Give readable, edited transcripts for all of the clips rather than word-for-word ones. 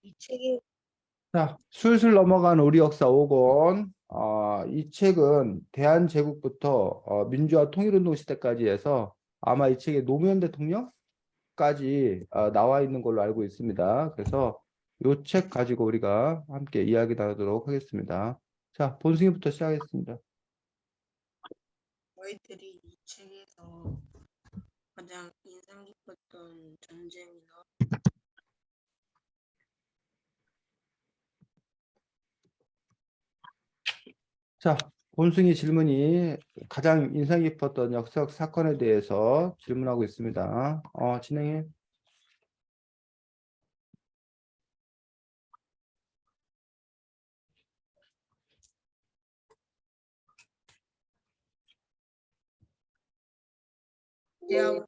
이 책이 자, 술술 넘어간 우리 역사 5권. 이 책은 대한제국부터 민주화 통일운동 시대까지 해서 아마 이 책에 노무현 대통령까지 나와 있는 걸로 알고 있습니다. 그래서 이 책 가지고 우리가 함께 이야기 나누도록 하겠습니다. 자, 본승이부터 시작하겠습니다. 너희들이 이 책에서 가장 인상 깊었던 전쟁이나 자, 본승이 질문이 가장 인상 깊었던 역사적 사건에 대해서 질문하고 있습니다. 진행해. 대화부터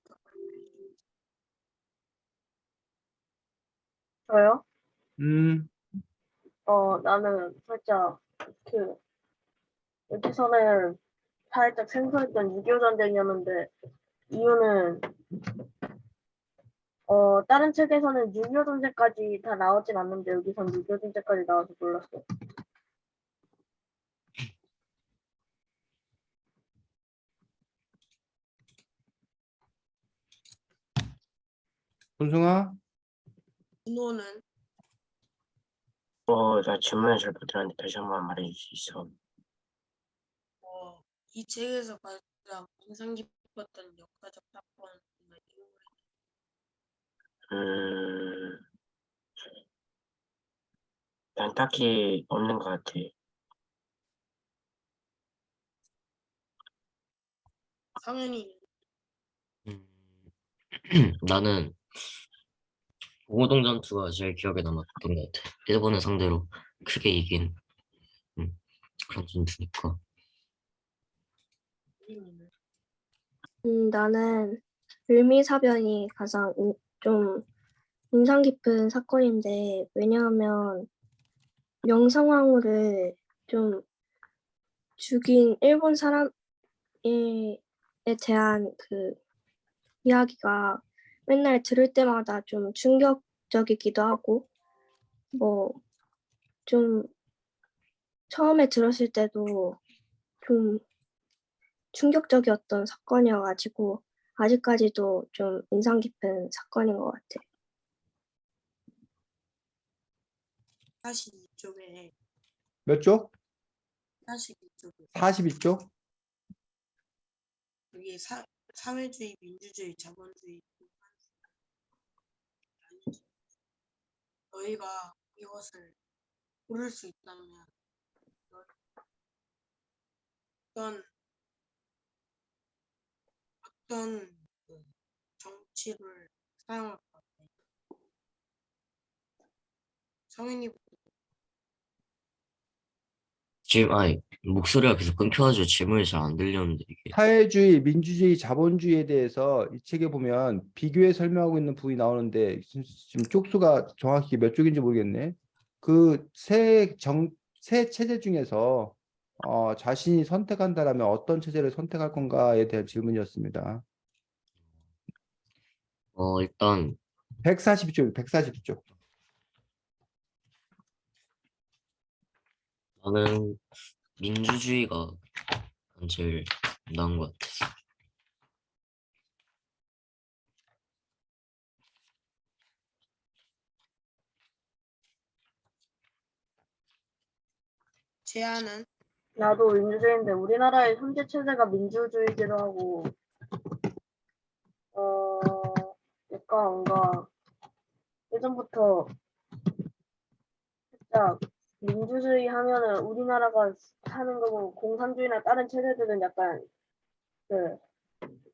저요? 음, 나는 살짝 그 여기서는 살짝 생소했던 6.25 전쟁이었는데 이유는 다른 책에서는 6.25 전쟁까지 다 나오진 않는데 여기선 6.25 전쟁까지 나와서 몰랐어. 본승아. 준호는 나 질문을 잘 못 들었는데 다시 한번 말해줄 수 있어? 이 책에서 가장 인상 깊었던 역사적 사건이나 이유를 음, 난 딱히 없는 것 같아. 상현이 나는 봉오동 전투가 제일 기억에 남았던 것 같아. 일본을 상대로 크게 이긴 그런 전투니까. 이유는 나는 을미사변이 가장 좀 인상 깊은 사건인데 왜냐하면 명성황후를 좀 죽인 일본 사람에 대한 그 이야기가 맨날 들을 때마다 좀 충격적이기도 하고 뭐 좀 처음에 들었을 때도 좀 충격적이었던 사건이어가지고 아직까지도 좀 인상 깊은 사건인 것 같아. 42쪽에 몇 쪽? 42쪽에 42쪽? 여기 사회주의, 민주주의, 자본주의, 공산주의 너희가 이것을 고를 수 있다면 어떤 그 정치를 사용할 것 같아? 성현이 지금 목소리가 계속 끊겨가지고 질문이 잘 안 들렸는데 이게 사회주의, 민주주의, 자본주의에 대해서 이 책에 보면 비교해 설명하고 있는 부분이 나오는데 지금 쪽수가 정확히 몇 쪽인지 모르겠네. 그 세 체제 중에서 자신이 선택한다라면 어떤 체제를 선택할 건가에 대한 질문이었습니다. 일단 142쪽, 142쪽. 나는 민주주의가 제일 나은 것 같아. 제안은 나도 민주주의인데 우리나라의 현재 체제가 민주주의기도 하고 약간 뭔가 예전부터 살짝 민주주의 하면은 우리나라가 하는 거고 공산주의나 다른 체제들은 약간 그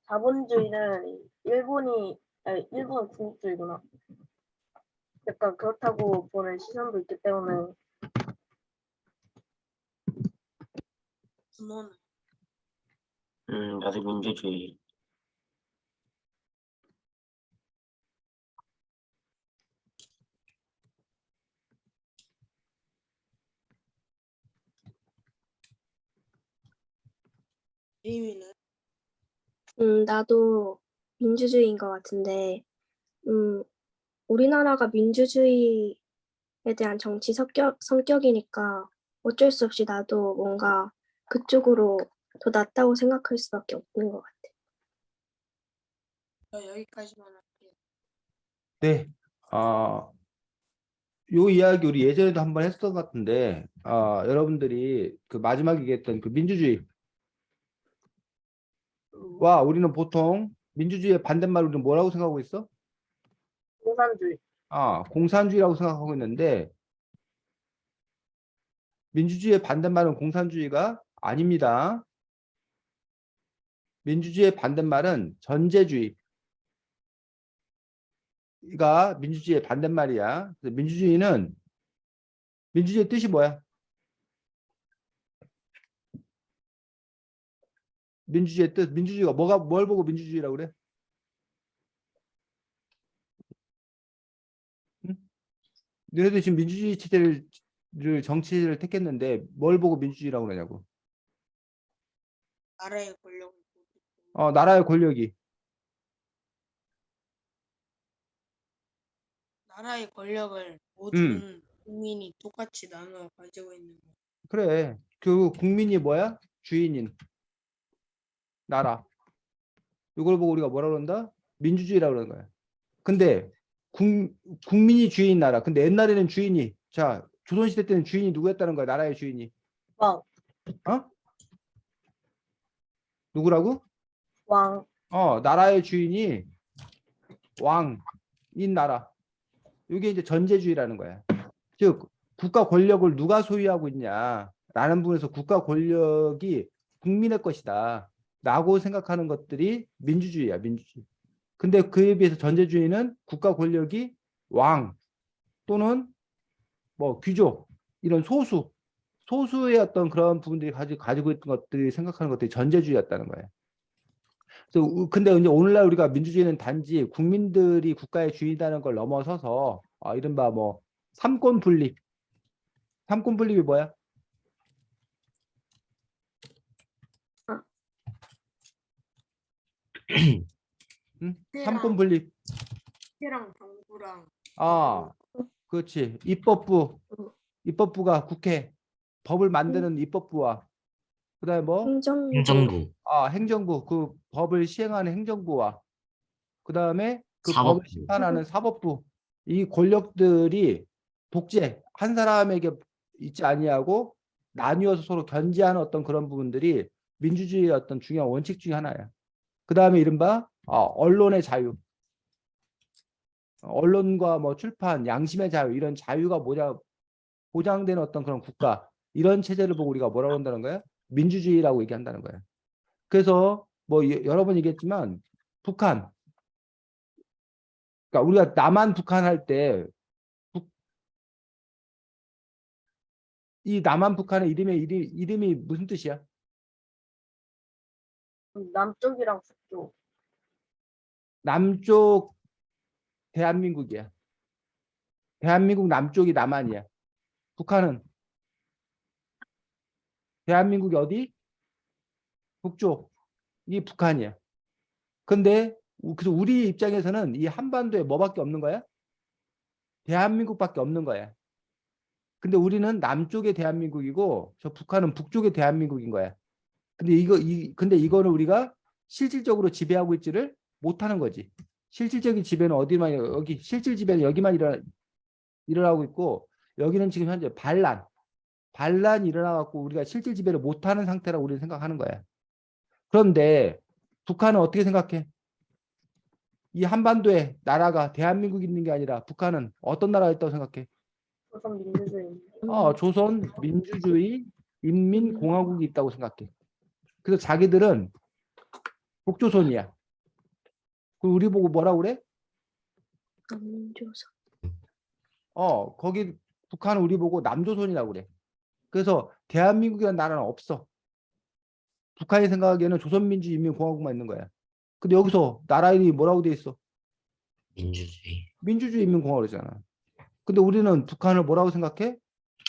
자본주의는 일본 군국주의구나. 약간 그렇다고 보는 시선도 있기 때문에 준호는 나도 민주주의. 예미는 나도 민주주의인 것 같은데 우리나라가 민주주의가 대한 정치 성격이니까 어쩔 수 없이 나도 뭔가 그쪽으로 더 낫다고 생각할 수밖에 없는 것 같아. 저 여기까지만 할게요. 네. 요 이야기 우리 예전에도 한번 했었던 것 같은데, 여러분들이 그 마지막에 얘기했던 그 민주주의와 우리는 보통 민주주의의 반대말 우리는 뭐라고 생각하고 있어? 공산주의. 공산주의라고 생각하고 있는데, 민주주의의 반대말은 공산주의가 아닙니다. 민주주의의 반대말은 전제주의가 민주주의의 반대말이야. 그래서 민주주의의 뜻이 뭐야? 민주주의의 뜻, 민주주의가 뭘 보고 민주주의라고 그래? 응? 너네들 지금 민주주의 체제를 정치를 택했는데 뭘 보고 민주주의라고 그러냐고. 나라의 권력을 나라의 권력이. 나라의 권력을 모든 국민이 똑같이 나눠 가지고 있는 거. 그래. 그 국민이 뭐야? 주인인 나라. 이걸 보고 우리가 뭐라 그런다? 민주주의라고 그러는 거야. 근데 국민이 주인인 나라. 근데 옛날에는 주인이, 자, 조선시대 때는 주인이 누구였다는 거야? 나라의 주인이. 왕. 누구라고? 왕. 나라의 주인이 왕인 나라. 이게 이제 전제주의라는 거야. 즉, 국가 권력을 누가 소유하고 있냐라는 부분에서 국가 권력이 국민의 것이다 라고 생각하는 것들이 민주주의야, 민주주의. 근데 그에 비해서 전제주의는 국가 권력이 왕 또는 뭐 귀족, 이런 소수의 어떤 그런 부분들이 가지고 있던 것들이 생각하는 것들이 전제주의였다는 거예요. 그래서 근데 이제 오늘날 우리가 민주주의는 단지 국민들이 국가의 주인이라는 걸 넘어서서 이른바 뭐 삼권 분립이 뭐야? 응? 삼권 분립. 국회랑 정부랑 그렇지. 입법부가 국회, 법을 만드는 입법부와 그다음에 뭐 행정부, 행정부, 그 법을 시행하는 행정부와 그다음에 그 사법부. 법을 심판하는 사법부, 이 권력들이 독재 한 사람에게 있지 아니하고 나뉘어서 서로 견제하는 어떤 그런 부분들이 민주주의의 어떤 중요한 원칙 중에 하나야. 그다음에 이른바 언론의 자유, 언론과 뭐 출판, 양심의 자유, 이런 자유가 보장되는 어떤 그런 국가, 이런 체제를 보고 우리가 뭐라고 한다는 거야? 민주주의라고 얘기한다는 거야. 그래서 뭐 여러 번 얘기했지만 북한, 그러니까 우리가 남한 북한 할 때 이 남한 북한의 이름이 무슨 뜻이야? 남쪽이랑 북쪽. 남쪽 대한민국이야. 대한민국 남쪽이 남한이야. 북한은 대한민국이 어디? 북쪽이 북한이야. 근데 그래서 우리 입장에서는 이 한반도에 뭐밖에 없는 거야? 대한민국밖에 없는 거야. 근데 우리는 남쪽의 대한민국이고 저 북한은 북쪽의 대한민국인 거야. 근데 이거는 우리가 실질적으로 지배하고 있지를 못하는 거지. 실질적인 지배는 어디만, 여기 실질 지배는 여기만 일어나고 있고, 여기는 지금 현재 반란이 일어나갖고 우리가 실질 지배를 못하는 상태라고 우리는 생각하는 거야. 그런데 북한은 어떻게 생각해? 이 한반도에 나라가 대한민국이 있는 게 아니라 북한은 어떤 나라가 있다고 생각해? 조선민주주의. 조선민주주의 인민공화국이 있다고 생각해. 그래서 자기들은 북조선이야. 그리고 우리 보고 뭐라고 그래? 남조선. 거기 북한은 우리 보고 남조선이라고 그래. 그래서 대한민국이라는 나라는 없어. 북한이 생각하기에는 조선민주인민공화국만 있는 거야. 근데 여기서 나라 이름이 뭐라고 돼 있어? 민주주의. 민주주의인민공화국이잖아. 근데 우리는 북한을 뭐라고 생각해?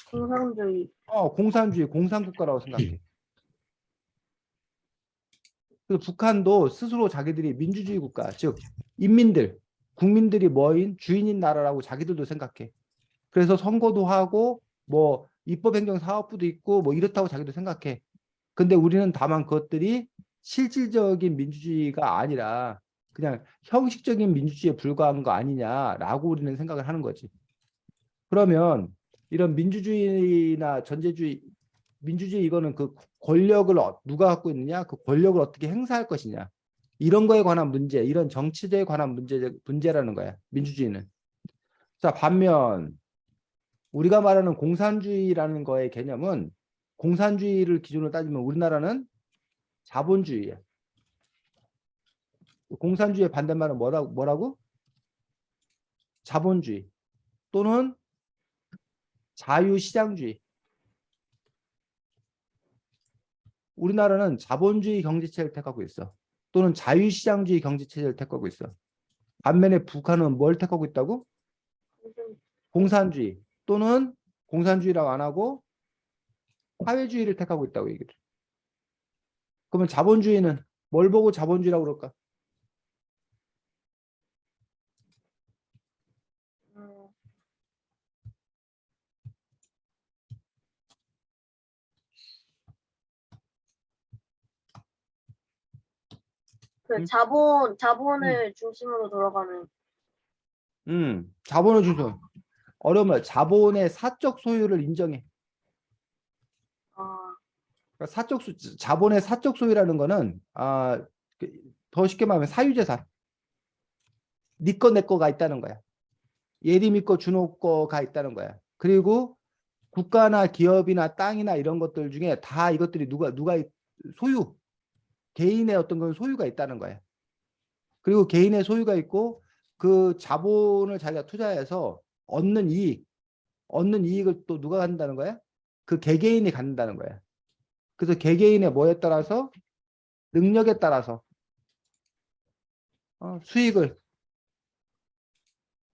공산주의. 공산주의, 공산국가라고 생각해. 그래서 북한도 스스로 자기들이 민주주의 국가, 즉 국민들이 뭐인 주인인 나라라고 자기들도 생각해. 그래서 선거도 하고 뭐 입법행정사업부도 있고 뭐 이렇다고 자기도 생각해. 근데 우리는 다만 그것들이 실질적인 민주주의가 아니라 그냥 형식적인 민주주의에 불과한 거 아니냐라고 우리는 생각을 하는 거지. 그러면 이런 민주주의나 전제주의, 민주주의 이거는 그 권력을 누가 갖고 있느냐, 그 권력을 어떻게 행사할 것이냐, 이런 거에 관한 문제, 이런 정치제에 관한 문제라는 거야, 민주주의는. 자, 반면 우리가 말하는 공산주의라는 거의 개념은, 공산주의를 기준으로 따지면 우리나라는 자본주의야. 공산주의의 반대말은 뭐라고? 자본주의 또는 자유시장주의. 우리나라는 자본주의 경제체를 택하고 있어. 또는 자유시장주의 경제체를 택하고 있어. 반면에 북한은 뭘 택하고 있다고? 공산주의 또는 공산주의라고 안 하고 사회주의를 택하고 있다고 얘기를 해. 그러면 자본주의는 뭘 보고 자본주의라고 그럴까? 그 자본을 중심으로 돌아가는. 자본을 주죠. 어려운 말, 자본의 사적 소유를 인정해. 그러니까 자본의 사적 소유라는 거는 더 쉽게 말하면 사유재산. 네 거 내 거가 있다는 거야. 예림이 거 준호 거가 있다는 거야. 그리고 국가나 기업이나 땅이나 이런 것들 중에 다 이것들이 누가 소유, 개인의 어떤 건 소유가 있다는 거야. 그리고 개인의 소유가 있고 그 자본을 자기가 투자해서 얻는 이익을 또 누가 갖는다는 거야? 그 개개인이 갖는다는 거야. 그래서 개개인의 뭐에 따라서, 능력에 따라서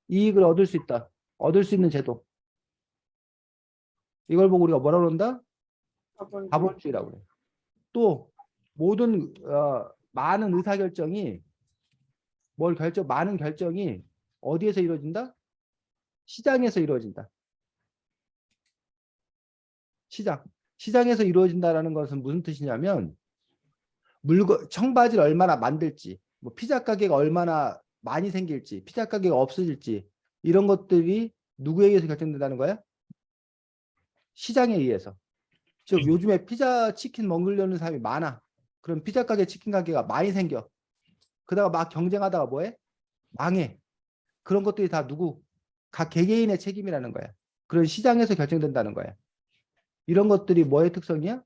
이익을 얻을 수 있다. 얻을 수 있는 제도. 이걸 보고 우리가 뭐라고 그런다? 자본주의라고 그래. 또 모든 많은 의사결정이 많은 결정이 어디에서 이루어진다? 시장에서 이루어진다. 시장에서 이루어진다라는 것은 무슨 뜻이냐면, 청바지를 얼마나 만들지, 뭐 피자 가게가 얼마나 많이 생길지, 피자 가게가 없어질지, 이런 것들이 누구에 의해서 결정된다는 거야? 시장에 의해서. 즉 요즘에 피자 치킨 먹으려는 사람이 많아. 그럼 피자 가게 치킨 가게가 많이 생겨. 그러다가 막 경쟁하다가 뭐해? 망해. 그런 것들이 다 각 개개인의 책임이라는 거야. 그런 시장에서 결정된다는 거야. 이런 것들이 뭐의 특성이야?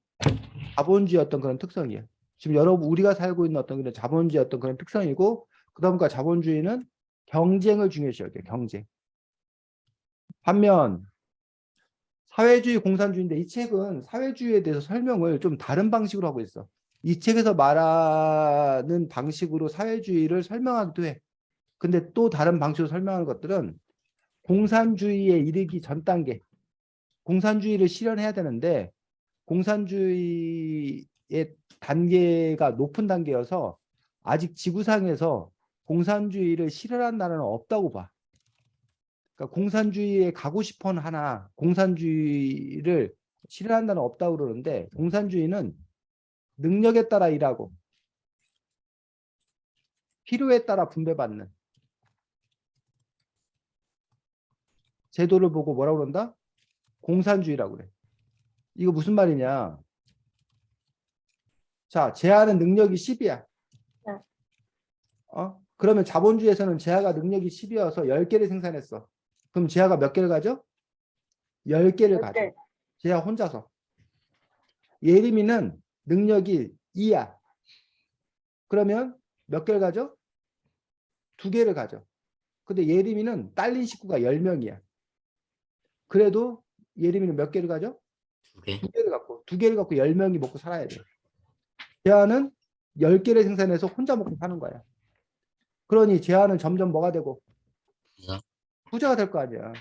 자본주의 어떤 그런 특성이야. 지금 우리가 살고 있는 어떤 그런 자본주의 어떤 그런 특성이고, 그러다 보니까 자본주의는 경쟁을 중요시 여겨. 경쟁. 반면 사회주의, 공산주의인데 이 책은 사회주의에 대해서 설명을 좀 다른 방식으로 하고 있어. 이 책에서 말하는 방식으로 사회주의를 설명하기도 해. 근데 또 다른 방식으로 설명하는 것들은 공산주의에 이르기 전 단계, 공산주의를 실현해야 되는데 공산주의의 단계가 높은 단계여서 아직 지구상에서 공산주의를 실현한 나라는 없다고 봐. 그러니까 공산주의에 가고 싶어는 하나 공산주의를 실현한 나라는 없다고 그러는데, 공산주의는 능력에 따라 일하고 필요에 따라 분배받는 제도를 보고 뭐라고 그런다? 공산주의라고 그래. 이거 무슨 말이냐? 자, 제한은 능력이 10이야. 그러면 자본주의에서는 제아가 능력이 10이어서 10개를 생산했어. 그럼 제아가 몇 개를 가져? 10개를 가져. 제아 혼자서. 예림이는 능력이 2야. 그러면 몇 개를 가져? 2개를 가져. 근데 예림이는 딸린 식구가 10명이야. 그래도 예림이는 몇 개를 가져? 2개. 2개를 갖고 10명이 먹고 살아야 돼. 제아는 10개를 생산해서 혼자 먹고 사는 거야. 그러니 제아는 점점 뭐가 되고? 부자가 될 거 아니야.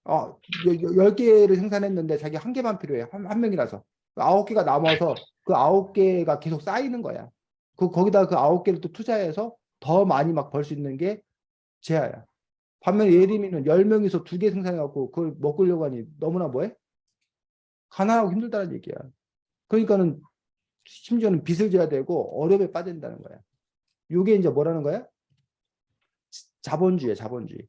10개를 생산했는데 자기 1개만 필요해. 한 명이라서. 9개가 남아서 그 9개가 계속 쌓이는 거야. 거기다 그 9개를 또 투자해서 더 많이 막 벌 수 있는 게 제아야. 반면에 예림이는 10명이서 2개 생산해갖고 그걸 먹으려고 하니 너무나 뭐해? 가난하고 힘들다는 얘기야. 그러니까는 심지어는 빚을 져야 되고 어려움에 빠진다는 거야. 이게 이제 뭐라는 거야? 자본주의야, 자본주의.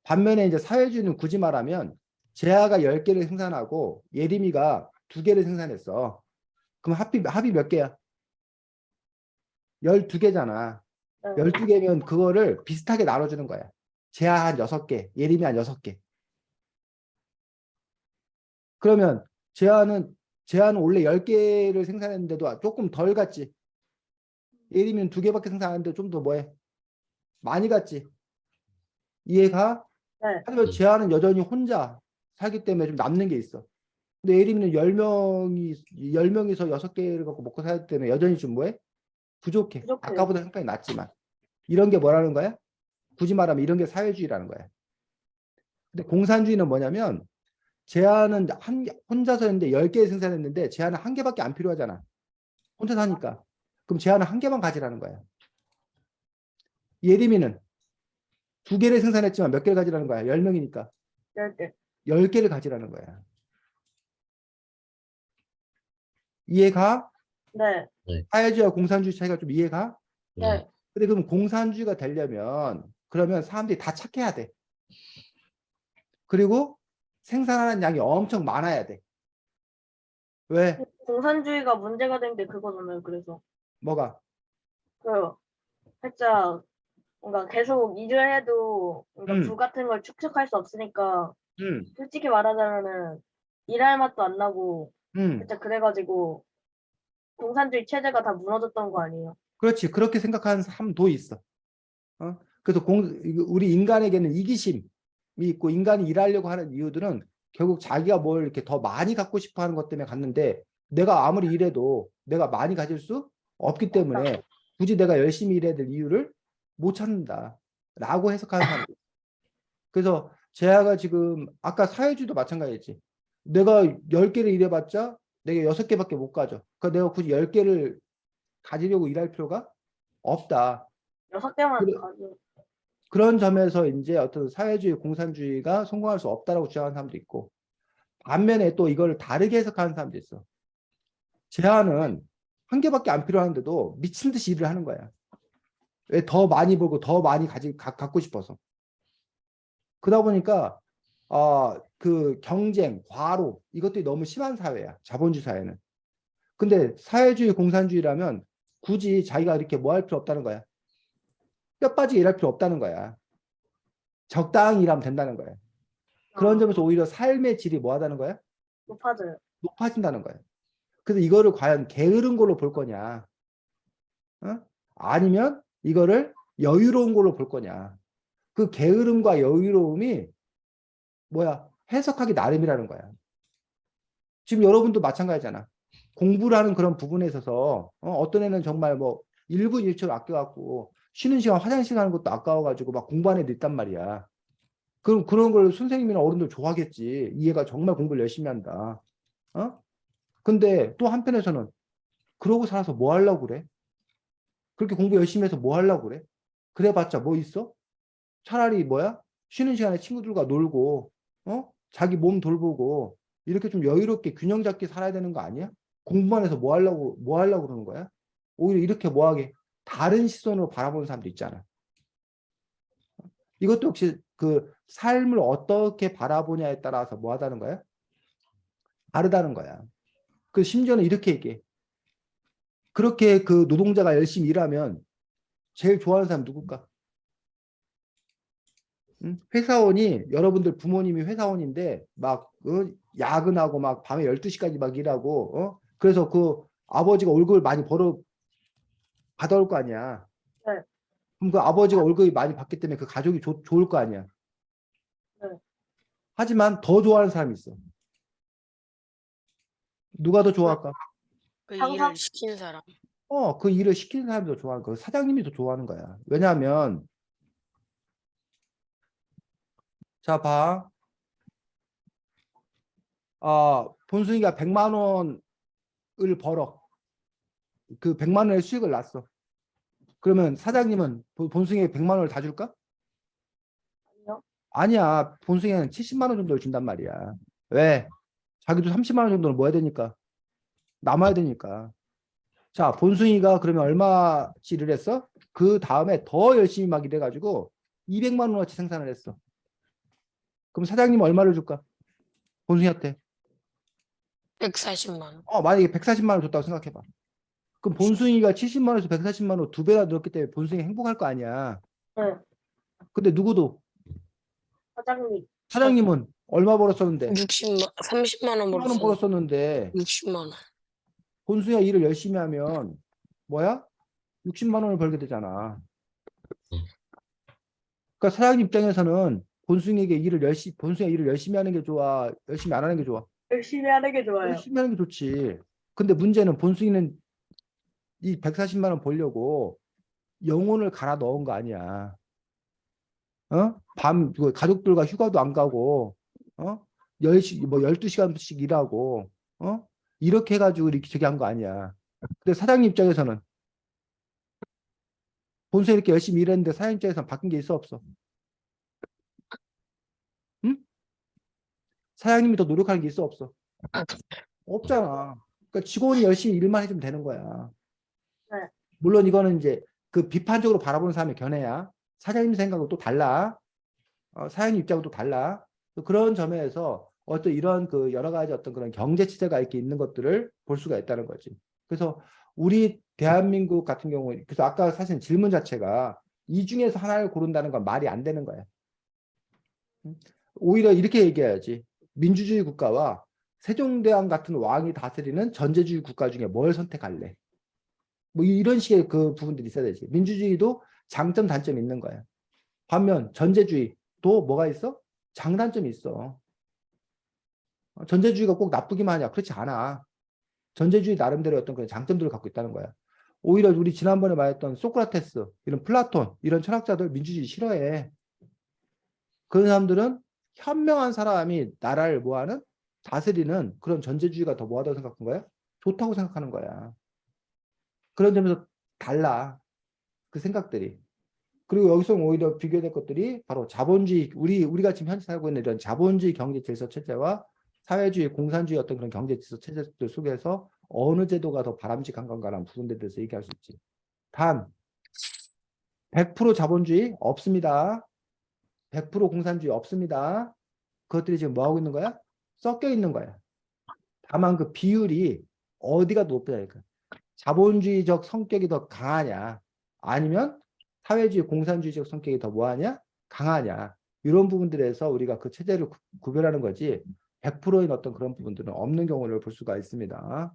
반면에 이제 사회주의는 굳이 말하면 재하가 10개를 생산하고 예림이가 2개를 생산했어. 그럼 합이 몇 개야? 12개잖아. 네. 12개면 그거를 비슷하게 나눠주는 거야. 재하 한 6개, 예림이 한 6개. 그러면 재하는 원래 10개를 생산했는데도 조금 덜 갔지. 예림이는 2개밖에 생산하는데 좀 더 뭐해? 많이 갔지. 이해가? 네. 하지만 재하는 여전히 혼자 살기 때문에 좀 남는 게 있어. 근데 예림이는 10명이서 6개를 갖고 먹고 살기 때문에 여전히 좀 뭐해? 부족해. 부족해요. 아까보다 형편이 낮지만. 이런 게 뭐라는 거야? 굳이 말하면 이런 게 사회주의라는 거야. 근데 공산주의는 뭐냐면 재하는 혼자서 했는데 10개 생산했는데 재하는 1개밖에 안 필요하잖아. 혼자 사니까. 그럼 재하는 1개만 가지라는 거야. 예림이는 2개를 생산했지만 몇 개를 가지라는 거야? 10명이니까. 10개. 10개를 가지라는 거야. 이해가? 네. 사회주의와 공산주의 차이가 좀 이해가? 네. 근데 그럼 공산주의가 되려면 그러면 사람들이 다 착해야 돼. 그리고 생산하는 양이 엄청 많아야 돼. 왜? 공산주의가 문제가 된 게 그거잖아요. 그래서 뭐가? 그 살짝 뭔가 계속 일을 해도 뭔가 부 같은 걸 축적할 수 없으니까 솔직히 말하자면은 일할 맛도 안 나고 살짝 그래가지고 공산주의 체제가 다 무너졌던 거 아니에요? 그렇지. 그렇게 생각하는 사람도 있어. 그래서 우리 인간에게는 이기심이 있고 인간이 일하려고 하는 이유들은 결국 자기가 뭘 이렇게 더 많이 갖고 싶어 하는 것 때문에 갔는데 내가 아무리 일해도 내가 많이 가질 수 없기 때문에 굳이 내가 열심히 일해야 될 이유를 못 찾는다. 라고 해석하는 사람들. 그래서 재하가 지금 아까 사회주의도 마찬가지지. 내가 10개를 일해봤자 내가 6개밖에 못 가져. 그러니까 내가 굳이 10개를 가지려고 일할 필요가 없다. 6개만 그래. 가지고. 그런 점에서 이제 어떤 사회주의, 공산주의가 성공할 수 없다라고 주장하는 사람도 있고, 반면에 또 이걸 다르게 해석하는 사람도 있어. 재하는 1개밖에 안 필요한데도 미친 듯이 일을 하는 거야. 왜? 더 많이 벌고 더 많이 갖고 싶어서. 그러다 보니까 그 경쟁, 과로 이것들이 너무 심한 사회야. 자본주의 사회는. 근데 사회주의, 공산주의라면 굳이 자기가 이렇게 뭐 할 필요 없다는 거야. 뼈 빠지게 일할 필요 없다는 거야. 적당히 일하면 된다는 거야. 그런 점에서 오히려 삶의 질이 뭐 하다는 거야? 높아져요. 높아진다는 거야. 그래서 이거를 과연 게으른 걸로 볼 거냐? 아니면 이거를 여유로운 걸로 볼 거냐? 그 게으름과 여유로움이 뭐야? 해석하기 나름이라는 거야. 지금 여러분도 마찬가지잖아. 공부를 하는 그런 부분에 있어서 어떤 애는 정말 뭐 1분 1초를 아껴갖고 쉬는 시간 화장실 가는 것도 아까워가지고 막 공부하는 애도 있단 말이야. 그럼 그런 걸 선생님이나 어른들 좋아하겠지. 이 애가 정말 공부를 열심히 한다. 근데 또 한편에서는 그러고 살아서 뭐 하려고 그래? 그렇게 공부 열심히 해서 뭐 하려고 그래? 그래봤자 뭐 있어? 차라리 뭐야? 쉬는 시간에 친구들과 놀고 자기 몸 돌보고 이렇게 좀 여유롭게 균형 잡게 살아야 되는 거 아니야? 공부만 해서 뭐 하려고 그러는 거야? 오히려 이렇게 뭐하게 다른 시선으로 바라보는 사람도 있잖아. 이것도 역시 그 삶을 어떻게 바라보냐에 따라서 뭐 하다는 거야? 다르다는 거야. 그 심지어는 이렇게 얘기해. 그렇게 그 노동자가 열심히 일하면 제일 좋아하는 사람 누굴까? 회사원이 여러분들 부모님이 회사원인데 막 야근하고 막 밤에 12시까지 막 일하고 그래서 그 아버지가 월급을 많이 받아올 거 아니야. 네. 그럼 그 아버지가 월급이 많이 받기 때문에 그 가족이 좋을 거 아니야. 네. 하지만 더 좋아하는 사람이 있어. 누가 더 좋아할까? 그 상사? 일을 시키는 사람. 그 일을 시키는 사람이 더 좋아하는 거야. 사장님이 더 좋아하는 거야. 왜냐하면 자, 봐. 본순이가 100만 원을 벌어. 그 100만 원의 수익을 났어. 그러면 사장님은 본순이에게 100만 원을 다 줄까? 아니요. 아니야. 본승이는 70만 원 정도를 준단 말이야. 왜? 자기도 30만 원 정도는 뭐 해야 되니까? 남아야 되니까. 자, 본승이가 그러면 얼마치 일을 했어? 그 다음에 더 열심히 막 일해가지고 200만 원어치 생산을 했어. 그럼 사장님 얼마를 줄까? 본승이한테. 140만 원. 만약에 140만 원 줬다고 생각해봐. 그럼 본승이가 70만 원에서 140만 원 두 배나 늘었기 때문에 본승이 행복할 거 아니야. 네. 근데 누구도 사장님. 사장님은 얼마 벌었었는데 30만 원 10만 원 벌었었는데 60만 원. 본승이가 일을 열심히 하면 뭐야? 60만 원을 벌게 되잖아. 그러니까 사장님 입장에서는 본승이가 일을 열심히 하는 게 좋아? 열심히 안 하는 게 좋아? 열심히 하는 게 좋아요. 열심히 하는 게 좋지. 근데 문제는 본승이는 이 140만 원 벌려고 영혼을 갈아 넣은 거 아니야. 가족들과 휴가도 안 가고, 12시간씩 일하고, 이렇게 해가지고 이렇게 저기 한 거 아니야. 근데 사장님 입장에서는 본身 이렇게 열심히 일했는데 사장님 입장에서는 바뀐 게 있어 없어? 응? 사장님이 더 노력하는 게 있어 없어? 없잖아. 그러니까 직원이 열심히 일만 해주면 되는 거야. 네. 물론 이거는 이제 그 비판적으로 바라보는 사람의 견해야. 사장님 생각은 또 달라. 사장님 입장은 또 달라. 그런 점에서 어떤 이런 그 여러 가지 어떤 그런 경제 체제가 이렇게 있는 것들을 볼 수가 있다는 거지. 그래서 우리 대한민국 같은 경우, 그래서 아까 사실 질문 자체가 이 중에서 하나를 고른다는 건 말이 안 되는 거야. 오히려 이렇게 얘기해야지. 민주주의 국가와 세종대왕 같은 왕이 다스리는 전제주의 국가 중에 뭘 선택할래? 뭐 이런 식의 그 부분들이 있어야 되지. 민주주의도 장점, 단점이 있는 거야. 반면 전제주의도 뭐가 있어? 장단점이 있어. 전제주의가 꼭 나쁘기만 하냐? 그렇지 않아. 전제주의 나름대로 어떤 그런 장점들을 갖고 있다는 거야. 오히려 우리 지난번에 말했던 소크라테스, 이런 플라톤, 이런 철학자들 민주주의 싫어해. 그런 사람들은 현명한 사람이 나라를 뭐하는? 다스리는 그런 전제주의가 더 뭐하다고 생각한 거야? 좋다고 생각하는 거야. 그런 점에서 달라. 그 생각들이. 그리고 여기서 오히려 비교될 것들이 바로 자본주의, 우리가 지금 현재 살고 있는 이런 자본주의 경제 질서 체제와 사회주의, 공산주의 어떤 그런 경제 질서 체제들 속에서 어느 제도가 더 바람직한 건가라는 부분들에 대해서 얘기할 수 있지. 단, 100% 자본주의 없습니다. 100% 공산주의 없습니다. 그것들이 지금 뭐 하고 있는 거야? 섞여 있는 거야. 다만 그 비율이 어디가 높으냐니까. 자본주의적 성격이 더 강하냐, 아니면 사회주의, 공산주의적 성격이 더 뭐하냐? 강하냐. 이런 부분들에서 우리가 그 체제를 구별하는 거지 100%인 어떤 그런 부분들은 없는 경우를 볼 수가 있습니다.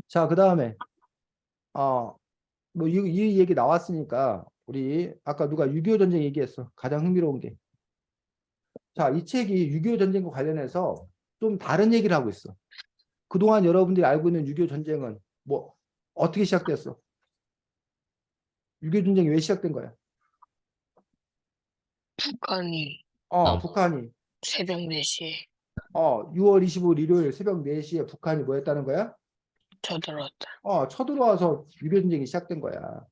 자, 그 다음에 뭐 이 얘기 나왔으니까 우리 아까 누가 6.25 전쟁 얘기했어. 가장 흥미로운 게. 자, 이 책이 6.25 전쟁과 관련해서 좀 다른 얘기를 하고 있어. 그동안 여러분들이 알고 있는 6.25 전쟁은 뭐 어떻게 시작됐어? 6.25 전쟁이 왜 시작된 거야? 북한이 북한이 새벽 4시에 6월 25일 일요일 새벽 4시에 북한이 뭐 했다는 거야? 쳐들어왔다. 쳐들어와서 6.25 전쟁이 시작된 거야.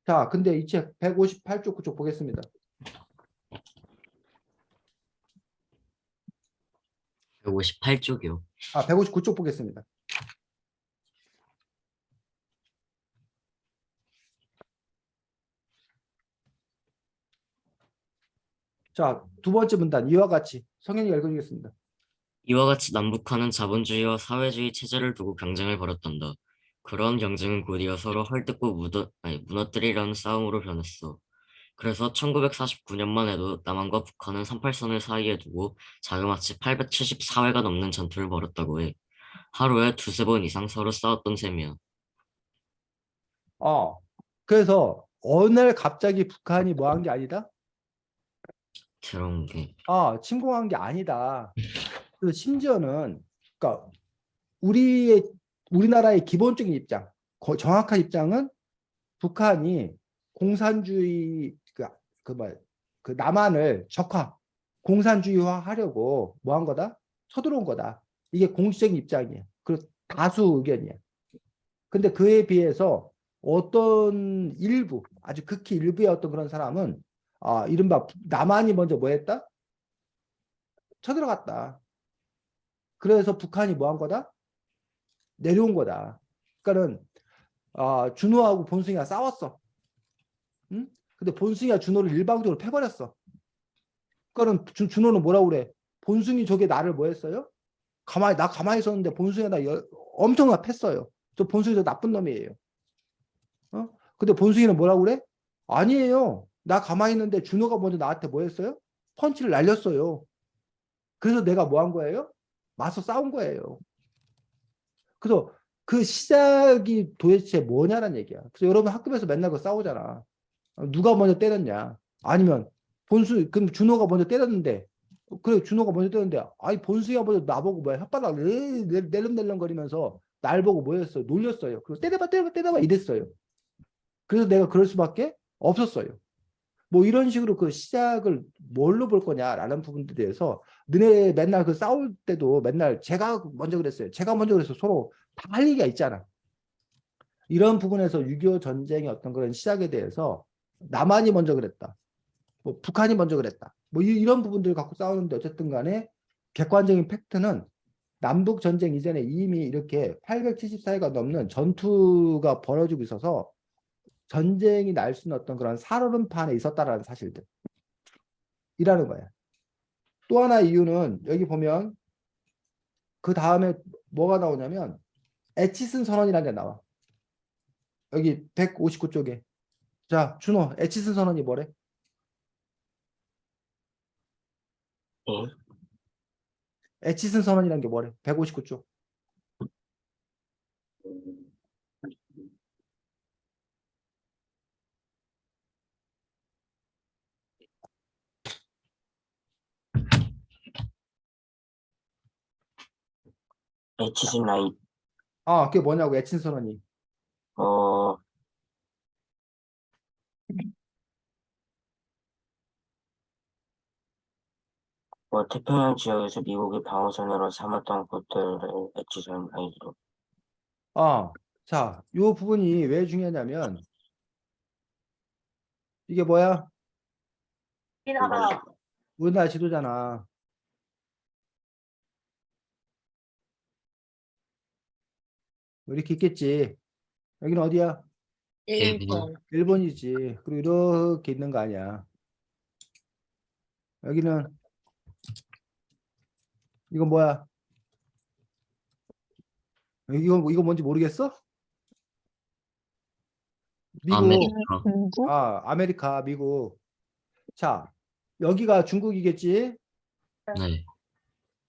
자, 근데 이 책 158쪽 그쪽 보겠습니다. 158쪽이요. 159쪽 보겠습니다. 자, 두 번째 문단 이와 같이 성현이가 읽어주겠습니다. 이와 같이 남북한은 자본주의와 사회주의 체제를 두고 경쟁을 벌였단다. 그런 경쟁은 곧이어 서로 헐뜯고 무너뜨리려는 싸움으로 변했어. 그래서 1949년만 해도 남한과 북한은 38선을 사이에 두고 자그마치 874회가 넘는 전투를 벌였다고 해. 하루에 두세 번 이상 서로 싸웠던 셈이야. 그래서 어느 날 갑자기 북한이 뭐 한 게 아니다? 들어온 게. 침공한 게 아니다. 그래서 심지어는 그러니까 우리나라의 기본적인 입장, 정확한 입장은 북한이 공산주의 그 남한을 공산주의화 하려고 뭐 한 거다? 쳐들어온 거다. 이게 공식적인 입장이에요. 그리고 다수 의견이에요. 근데 그에 비해서 어떤 아주 극히 일부의 어떤 그런 사람은 이른바 남한이 먼저 뭐 했다? 쳐들어갔다. 그래서 북한이 뭐 한 거다? 내려온 거다. 그러니까는 준호하고 본승이가 싸웠어. 응? 근데 본승이가 준호를 일방적으로 패버렸어. 그러니까 준호는 뭐라고 그래? 본승이 저게 나를 뭐 했어요? 나 가만히 있었는데 본승이가 엄청나게 팼어요. 저 본승이 저 나쁜 놈이에요. 근데 본승이는 뭐라고 그래? 아니에요. 나 가만히 있는데 준호가 먼저 나한테 뭐 했어요? 펀치를 날렸어요. 그래서 내가 뭐 한 거예요? 맞서 싸운 거예요. 그래서 그 시작이 도대체 뭐냐는 얘기야. 그래서 여러분 학급에서 맨날 그 싸우잖아. 누가 먼저 때렸냐? 아니면 그럼 준호가 먼저 때렸는데, 그래 준호가 먼저 때렸는데, 아니 본수가 먼저 나보고 뭐야 혓바닥 내름내름거리면서 날 보고 뭐 했어요? 놀렸어요. 그리고 때려봐 이랬어요. 그래서 내가 그럴 수밖에 없었어요. 뭐 이런 식으로 그 시작을 뭘로 볼 거냐라는 부분들에 대해서 너네 맨날 그 싸울 때도 맨날 제가 먼저 그랬어요. 제가 먼저 그래서 서로 다 할 얘기가 있잖아. 이런 부분에서 6.25 전쟁의 어떤 그런 시작에 대해서 남한이 먼저 그랬다. 뭐 북한이 먼저 그랬다. 뭐 이런 부분들을 갖고 싸우는데 어쨌든 간에 객관적인 팩트는 남북 전쟁 이전에 이미 이렇게 874회가 넘는 전투가 벌어지고 있어서 전쟁이 날 수 있는 어떤 그런 살얼음판에 있었다라는 사실들 이라는 거야. 또 하나 이유는 여기 보면 그 다음에 뭐가 나오냐면 에치슨 선언이라는 게 나와. 여기 159쪽에. 자, 준호, 에치슨 선언이 뭐래? 에치슨 선언이라는 게 뭐래? 159쪽. H 라인 그게 뭐냐고, 에치슨 선언이. 태평양 지역에서 미국이 방어선으로 삼았던 곳들을 H 라인으로. 자, 이 부분이 왜 중요하냐면 이게 뭐야? 우리나라 우리나라 지도잖아. 이렇게 있겠지. 여기는 어디야? 일본. 일본이지. 그리고 이렇게 있는 거 아니야. 여기는 이건 뭐야? 이거 뭔지 모르겠어? 미국. 아메리카. 아메리카, 미국. 자, 여기가 중국이겠지. 네.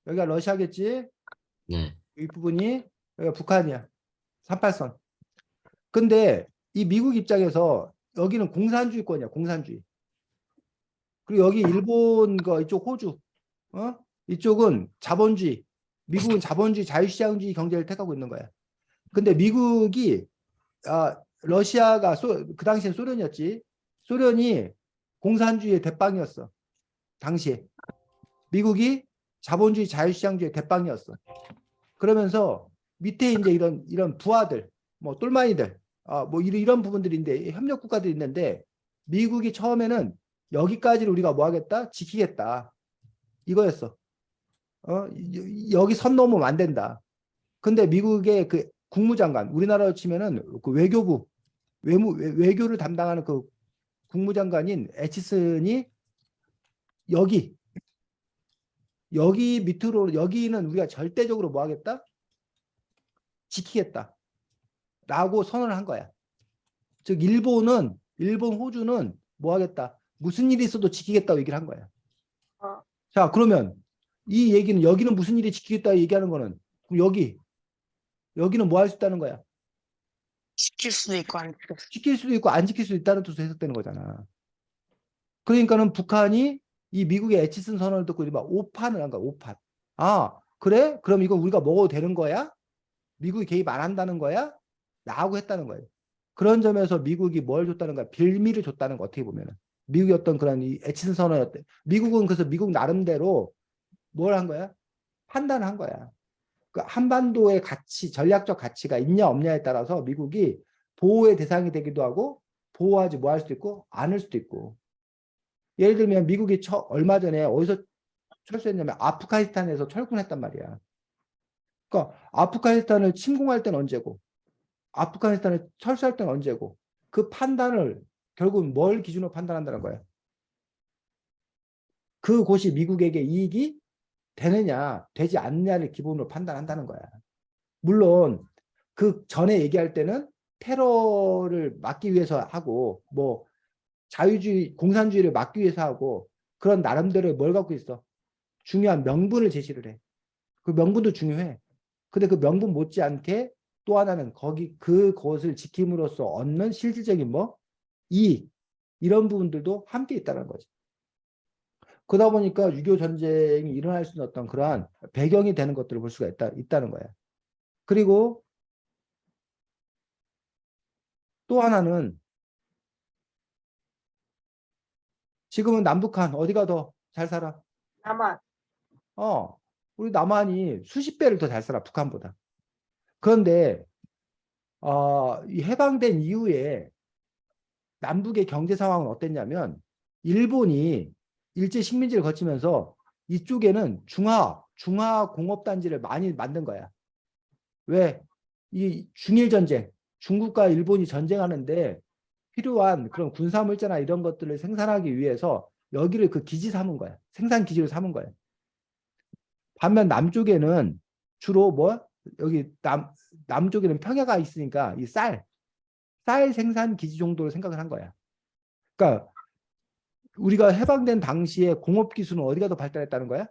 여기가 러시아겠지. 네. 이 부분이 여기가 북한이야. 38선. 근데 이 미국 입장에서 여기는 공산주의권이야. 공산주의. 그리고 여기 일본 거 이쪽 호주. 이쪽은 자본주의. 미국은 자본주의, 자유시장주의 경제를 택하고 있는 거야. 근데 미국이 러시아가 그 당시엔 소련이었지. 소련이 공산주의의 대빵이었어. 당시에. 미국이 자본주의, 자유시장주의의 대빵이었어. 그러면서 밑에 이제 이런 부하들, 뭐 똘마니들, 뭐 이런 부분들인데 협력 국가들이 있는데 미국이 처음에는 여기까지를 우리가 뭐 하겠다? 지키겠다. 이거였어. 여기 선 넘으면 안 된다. 근데 미국의 그 국무장관, 우리나라로 치면은 그 외교부, 외교를 담당하는 그 국무장관인 에치슨이 여기 밑으로 여기는 우리가 절대적으로 뭐 하겠다? 지키겠다. 라고 선언을 한 거야. 즉 일본, 호주는 뭐 하겠다? 무슨 일이 있어도 지키겠다고 얘기를 한 거야. 자, 그러면 이 얘기는 여기는 무슨 일이 지키겠다 얘기하는 거는 그럼 여기는 뭐 할 수 있다는 거야? 지킬 수도 있고 안 지킬 수도 지킬 수도 있고 안 지킬 수도 있다는 뜻으로 해석되는 거잖아. 그러니까는 북한이 이 미국의 에치슨 선언을 듣고 막 오판을 한 거야. 오판. 그래? 그럼 이거 우리가 먹어도 되는 거야? 미국이 개입 안 한다는 거야? 라고 했다는 거예요. 그런 점에서 미국이 뭘 줬다는 거야? 빌미를 줬다는 거 어떻게 보면은. 미국이 어떤 그런 이 에치슨 선언이었대. 미국은 그래서 미국 나름대로 뭘 한 거야? 판단을 한 거야. 그 한반도의 가치, 전략적 가치가 있냐 없냐에 따라서 미국이 보호의 대상이 되기도 하고 보호하지 뭐 할 수도 있고 않을 수도 있고. 예를 들면 미국이 얼마 전에 어디서 철수했냐면 아프가니스탄에서 철군했단 말이야. 그러니까 아프가니스탄을 침공할 때는 언제고 아프가니스탄을 철수할 때는 언제고 그 판단을 결국은 뭘 기준으로 판단한다는 거야. 그곳이 미국에게 이익이 되느냐 되지 않느냐를 기본으로 판단한다는 거야. 물론 그 전에 얘기할 때는 테러를 막기 위해서 하고 뭐 자유주의 공산주의를 막기 위해서 하고 그런 나름대로 뭘 갖고 있어. 중요한 명분을 제시를 해. 그 명분도 중요해. 근데 그 명분 못지않게 또 하나는 그것을 지킴으로써 얻는 실질적인 뭐 이익 이런 부분들도 함께 있다는 거지. 그러다 보니까 6.25 전쟁이 일어날 수 있는 어떤 그러한 배경이 되는 것들을 볼 수가 있다는 거야. 그리고 또 하나는 지금은 남북한 어디가 더 잘 살아? 남한. 우리 남한이 수십 배를 더 잘 살아 북한보다. 그런데 이 해방된 이후에 남북의 경제 상황은 어땠냐면 일본이 일제 식민지를 거치면서 이쪽에는 중화 공업단지를 많이 만든 거야. 왜? 이 중일 전쟁, 중국과 일본이 전쟁하는데 필요한 그런 군사물자나 이런 것들을 생산하기 위해서 여기를 그 기지 삼은 거야. 생산 기지로 삼은 거야. 반면 남쪽에는 주로 뭐 여기 남쪽에는 평야가 있으니까 이 쌀 생산 기지 정도로 생각을 한 거야. 그러니까 우리가 해방된 당시에 공업 기술은 어디가 더 발달했다는 거야?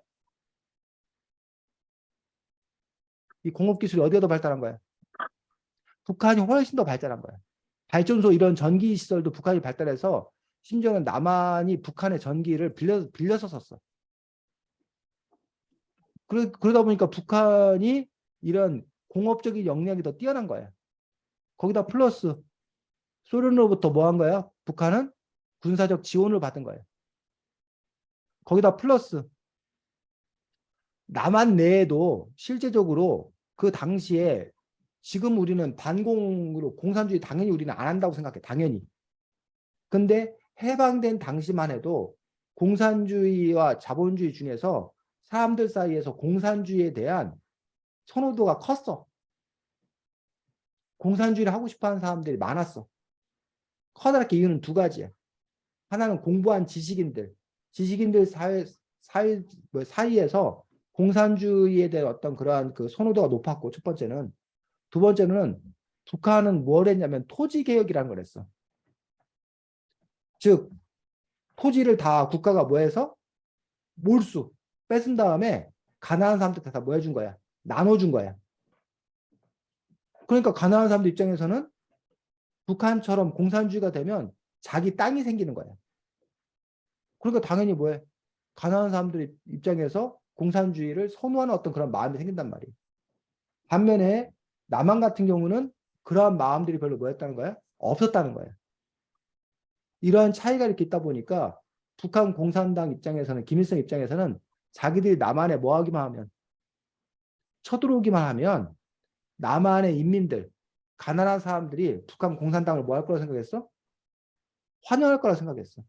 이 공업 기술이 어디가 더 발달한 거야? 북한이 훨씬 더 발달한 거야. 발전소 이런 전기 시설도 북한이 발달해서 심지어는 남한이 북한의 전기를 빌려서 썼어. 그러다 보니까 북한이 이런 공업적인 역량이 더 뛰어난 거야. 거기다 플러스 소련으로부터 뭐 한 거야? 북한은 군사적 지원을 받은 거야. 거기다 플러스 남한 내에도 실제적으로 그 당시에 지금 우리는 반공으로 공산주의 당연히 우리는 안 한다고 생각해. 당연히. 근데 해방된 당시만 해도 공산주의와 자본주의 중에서 사람들 사이에서 공산주의에 대한 선호도가 컸어. 공산주의를 하고 싶어하는 사람들이 많았어. 커다랗게 이유는 두 가지야. 하나는 공부한 지식인들 사이에서 공산주의에 대한 어떤 그러한 그 선호도가 높았고, 첫 번째는. 두 번째는 북한은 뭘 했냐면 토지개혁이라는 걸 했어. 즉 토지를 다 국가가 뭐 해서 몰수 뺏은 다음에 가난한 사람들 다 뭐 해준 거야? 나눠준 거야. 그러니까 가난한 사람들 입장에서는 북한처럼 공산주의가 되면 자기 땅이 생기는 거야. 그러니까 당연히 뭐해? 가난한 사람들 입장에서 공산주의를 선호하는 어떤 그런 마음이 생긴단 말이에요. 반면에 남한 같은 경우는 그러한 마음들이 별로 뭐였다는 거야? 없었다는 거야. 이러한 차이가 이렇게 있다 보니까 북한 공산당 입장에서는, 김일성 입장에서는 자기들이 남한에 뭐 하기만 하면, 쳐들어오기만 하면 남한의 인민들, 가난한 사람들이 북한 공산당을 뭐 할 거라고 생각했어? 환영할 거라고 생각했어.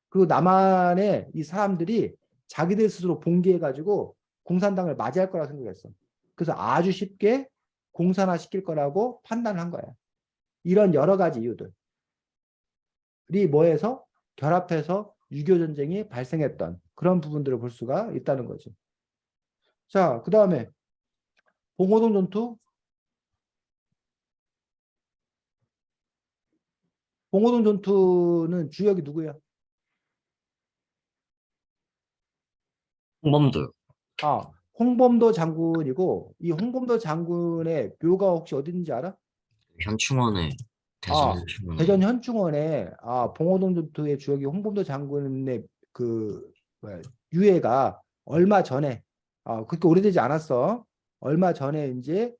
그리고 남한의 이 사람들이 자기들 스스로 봉기해가지고 공산당을 맞이할 거라고 생각했어. 그래서 아주 쉽게 공산화시킬 거라고 판단을 한 거야. 이런 여러 가지 이유들이 뭐해서 결합해서 6.25 전쟁이 발생했던 그런 부분들을 볼 수가 있다는 거지. 자, 그 다음에 봉오동 전투. 봉오동 전투는 주역이 누구야? 홍범도. 홍범도 장군이고, 이 홍범도 장군의 묘가 혹시 어딘지 알아? 현충원에 대전 현충원에 대전 현충원에 봉오동 전투의 주역이 홍범도 장군의 그 유해가 얼마 전에 그렇게 오래되지 않았어. 얼마 전에 이제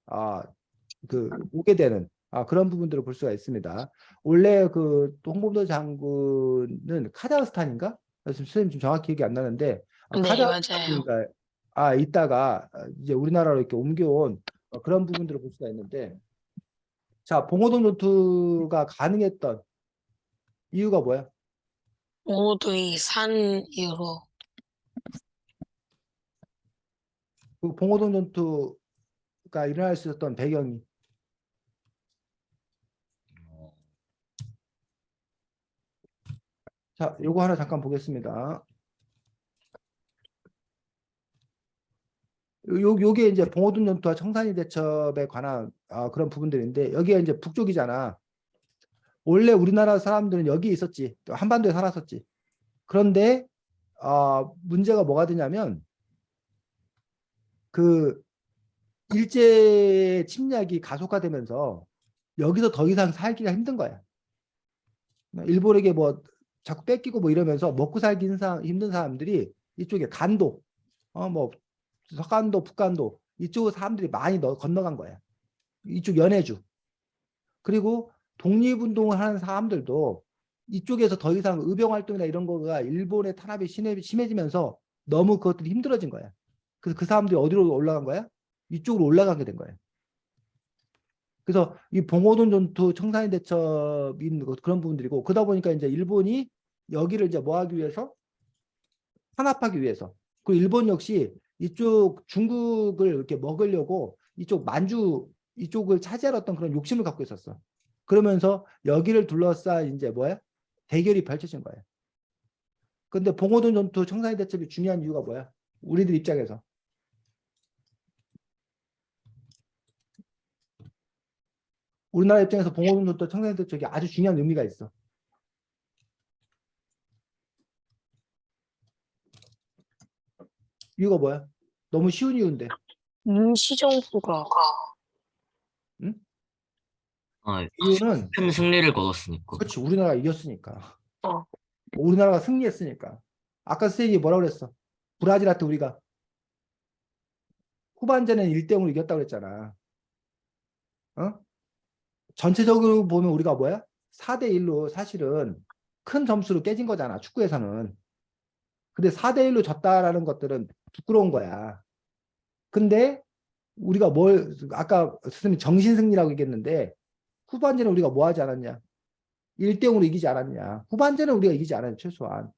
그 오게 되는 그런 부분들을 볼 수가 있습니다. 원래 그 홍범도 장군은 카자흐스탄인가? 선생님 좀 정확히 기억이 안 나는데 네, 카자흐스탄인가 있다가 이제 우리나라로 이렇게 옮겨온 그런 부분들을 볼 수가 있는데, 자, 봉오동 전투가 가능했던 이유가 뭐야? 모두의 산 이후로 그 봉오동 전투가 일어날 수 있었던 배경이 자, 요거 하나 잠깐 보겠습니다. 요게 이제 봉오동 전투와 청산리 대첩에 관한 그런 부분들인데 여기가 이제 북쪽이잖아. 원래 우리나라 사람들은 여기 있었지. 또 한반도에 살았었지. 그런데 문제가 뭐가 되냐면 그 일제 침략이 가속화되면서 여기서 더 이상 살기가 힘든 거야. 일본에게 뭐 자꾸 뺏기고 뭐 이러면서 먹고 살기 힘든 사람들이 이쪽에 간도, 뭐 서간도, 북간도 이쪽 사람들이 많이 건너간 거야. 이쪽 연해주. 그리고 독립운동을 하는 사람들도 이쪽에서 더 이상 의병 활동이나 이런 거가 일본의 탄압이 심해지면서 너무 그것들이 힘들어진 거야. 그래서 그 사람들이 어디로 올라간 거야? 이쪽으로 올라가게 된 거야. 그래서 이 봉오동 전투, 청산리 대첩인 그런 부분들이고 그러다 보니까 이제 일본이 여기를 이제 뭐 하기 위해서 탄압하기 위해서 그리고 일본 역시 이쪽 중국을 이렇게 먹으려고 이쪽 만주 이쪽을 차지할 어떤 그런 욕심을 갖고 있었어. 그러면서 여기를 둘러싸 이제 뭐야? 대결이 펼쳐진 거야. 근데 봉오동 전투, 청산리 대첩이 중요한 이유가 뭐야? 우리들 입장에서. 우리나라 입장에서 봉오동 전투, 청산리 대첩이 아주 중요한 의미가 있어. 이유가 뭐야? 너무 쉬운 이유인데. 임시정부가 응? 아, 이유는 큰 승리를 거뒀으니까. 그렇지. 우리나라가 이겼으니까. 어. 우리나라가 승리했으니까. 아까 선생님이 뭐라고 그랬어? 브라질한테 우리가 후반전에는 1대0으로 이겼다고 그랬잖아. 전체적으로 보면 우리가 뭐야? 4대1로 사실은 큰 점수로 깨진 거잖아. 축구에서는. 근데 4대1로 졌다라는 것들은 부끄러운 거야. 근데 우리가 아까 선생님이 정신승리라고 얘기했는데 후반전에 우리가 뭐 하지 않았냐? 1대0으로 이기지 않았냐? 후반전에 우리가 이기지 않았냐? 최소한.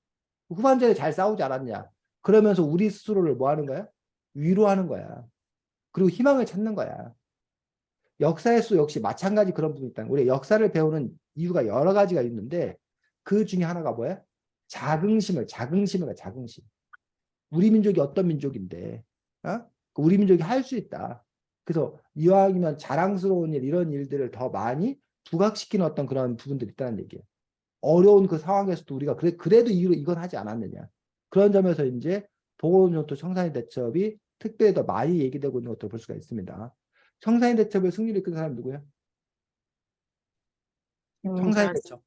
후반전에 잘 싸우지 않았냐? 그러면서 우리 스스로를 뭐 하는 거야? 위로하는 거야. 그리고 희망을 찾는 거야. 역사에서 역시 마찬가지 그런 부분이 있다. 우리 역사를 배우는 이유가 여러 가지가 있는데 그 중에 하나가 뭐야? 자긍심을 자긍심. 우리 민족이 어떤 민족인데, 우리 민족이 할 수 있다. 그래서 이왕이면 자랑스러운 일, 이런 일들을 더 많이 부각시키는 어떤 그런 부분들이 있다는 얘기예요. 어려운 그 상황에서도 우리가 그래도 이건 하지 않았느냐. 그런 점에서 이제 봉오동 전투, 청산리 대첩이 특별히 더 많이 얘기되고 있는 것들을 볼 수가 있습니다. 청산리 대첩을 승리를 이끈 사람 누구야? 청산리 대첩.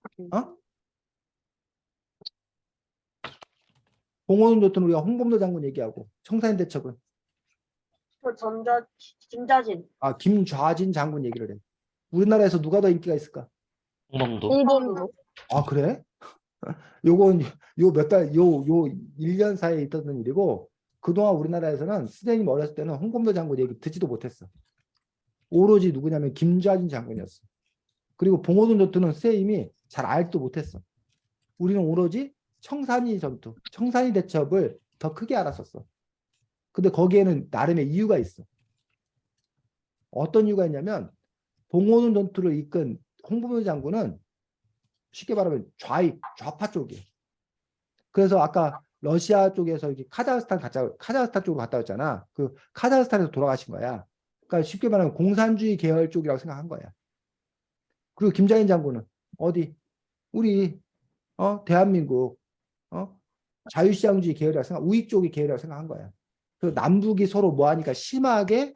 봉오동 전투는 우리가 홍범도 장군 얘기하고 청산리 대첩은 김자진. 김좌진 장군 얘기를 해. 우리나라에서 누가 더 인기가 있을까? 홍범도. 홍범도 그래? 요건 요 1년 사이에 있었던 일이고 그동안 우리나라에서는 선생님 어렸을 때는 홍범도 장군 얘기 듣지도 못했어. 오로지 누구냐면 김좌진 장군이었어. 그리고 봉오동 전투는 선생님이 잘 알지도 못했어. 우리는 오로지 청산리 전투, 청산리 대첩을 더 크게 알았었어. 근데 거기에는 나름의 이유가 있어. 어떤 이유가 있냐면 봉오동 전투를 이끈 홍범도 장군은 쉽게 말하면 좌파 쪽이에요. 그래서 아까 러시아 쪽에서 이렇게 카자흐스탄 쪽으로 갔다 왔잖아. 그 카자흐스탄에서 돌아가신 거야. 그러니까 쉽게 말하면 공산주의 계열 쪽이라고 생각한 거야. 그리고 김자인 장군은 어디? 우리 대한민국 자유시장주의 계열이라고 우익 쪽의 계열이라고 생각한 거야. 그 남북이 서로 뭐하니까 심하게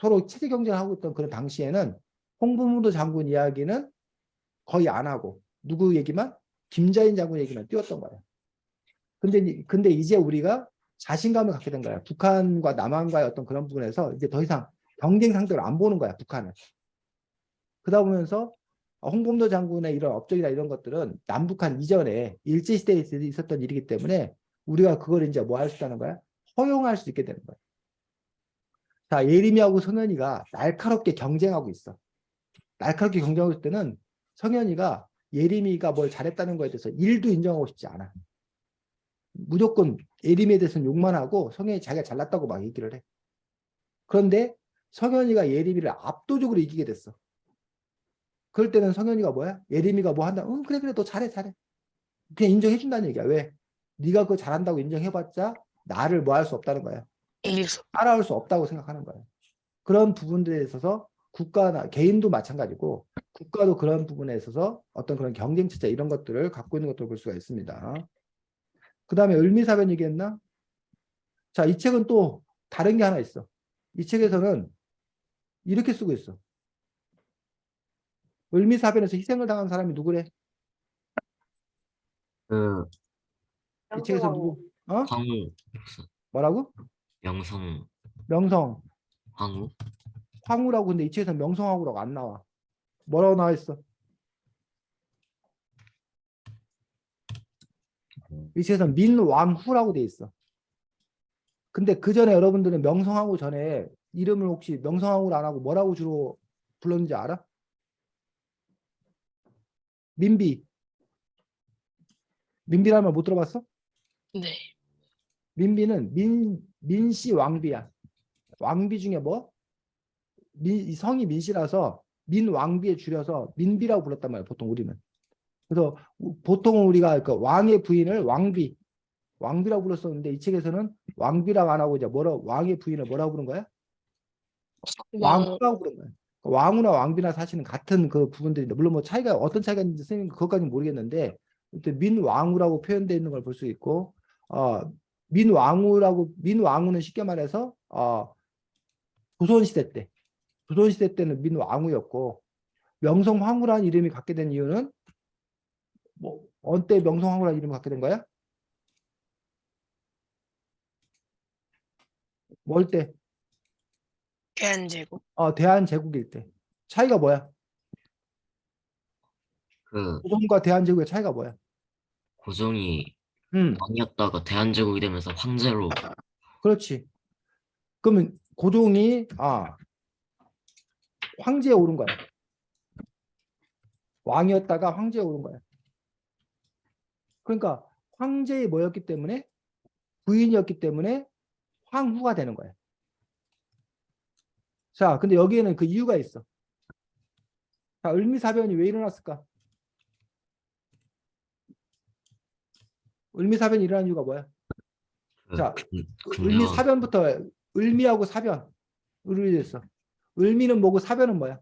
서로 체제 경쟁을 하고 있던 그런 당시에는 홍범도 장군 이야기는 거의 안 하고 누구 얘기만? 김자인 장군 얘기만 띄웠던 거야. 근데 이제 우리가 자신감을 갖게 된 거야. 북한과 남한과의 어떤 그런 부분에서 이제 더 이상 경쟁 상대로 안 보는 거야, 북한을. 그러다 보면서 홍범도 장군의 이런 업적이나 이런 것들은 남북한 이전에 일제시대에 있었던 일이기 때문에 우리가 그걸 이제 뭐 할 수 있다는 거야? 허용할 수 있게 되는 거야. 자, 예림이하고 성현이가 날카롭게 경쟁하고 있어. 날카롭게 경쟁하고 있을 때는 성현이가 예림이가 뭘 잘했다는 거에 대해서 일도 인정하고 싶지 않아. 무조건 예림이에 대해서는 욕만 하고 성현이 자기가 잘났다고 막 얘기를 해. 그런데 성현이가 예림이를 압도적으로 이기게 됐어. 그럴 때는 성현이가 뭐야? 예림이가 뭐 한다? 응, 그래, 너 잘해. 그냥 인정해준다는 얘기야. 왜? 네가 그거 잘한다고 인정해봤자 나를 뭐 할 수 없다는 거야. 따라올 수 없다고 생각하는 거야. 그런 부분들에 있어서 국가나 개인도 마찬가지고 국가도 그런 부분에 있어서 어떤 그런 경쟁 체제 이런 것들을 갖고 있는 것들을 볼 수가 있습니다. 그 다음에 을미사변 얘기했나? 자, 이 책은 또 다른 게 하나 있어. 이 책에서는 이렇게 쓰고 있어. 을미사변에서 희생을 당한 사람이 누구래? 그 이 책에서 누구? 어? 황후, 뭐라고? 명성, 명성, 황후, 황후라고. 근데 이 책에서 명성황후라고 안 나와. 뭐라고 나와 있어? 이 책에서 민왕후라고 돼 있어. 근데 그 전에 여러분들은 명성황후 전에 이름을 혹시 명성황후를 안 하고 뭐라고 주로 불렀는지 알아? 민비. 민비라는 말 못 들어봤어? 네. 민비는 민씨 왕비야. 왕비 중에 뭐? 이 성이 민씨라서 민왕비에 줄여서 민비라고 불렀단 말이야. 보통 우리는. 그래서 보통 우리가 그 왕의 부인을 왕비라고 불렀었는데 이 책에서는 왕비라고 안 하고 이제 왕의 부인을 뭐라고 부른 거야? 왕후라고 부른 거야. 왕후나 왕비나 사실은 같은 그 부분들인데 물론 뭐 차이가 어떤 차이가 있는지 선생님 그것까지는 모르겠는데 민왕후라고 표현되어 있는 걸 볼 수 있고 민왕후는 쉽게 말해서 조선시대 때는 민왕후였고 명성황후라는 이름이 갖게 된 이유는 뭐 언제 명성황후라는 이름을 갖게 된 거야? 뭘 때? 대한제국. 대한제국일 때. 차이가 뭐야? 그 조선과 대한제국의 차이가 뭐야? 고종이 음, 왕이었다가 대한제국이 되면서 황제로. 그렇지. 그러면 고종이 황제에 오른 거야. 왕이었다가 황제에 오른 거야. 그러니까 황제의 뭐였기 때문에 부인이었기 때문에 황후가 되는 거야. 자, 근데 여기에는 그 이유가 있어. 자, 을미사변이 왜 일어났을까? 을미사변이 일어난 이유가 뭐야? 자, 근대왕 을미사변부터 을미하고 사변 을이 됐어. 을미는 뭐고 사변은 뭐야?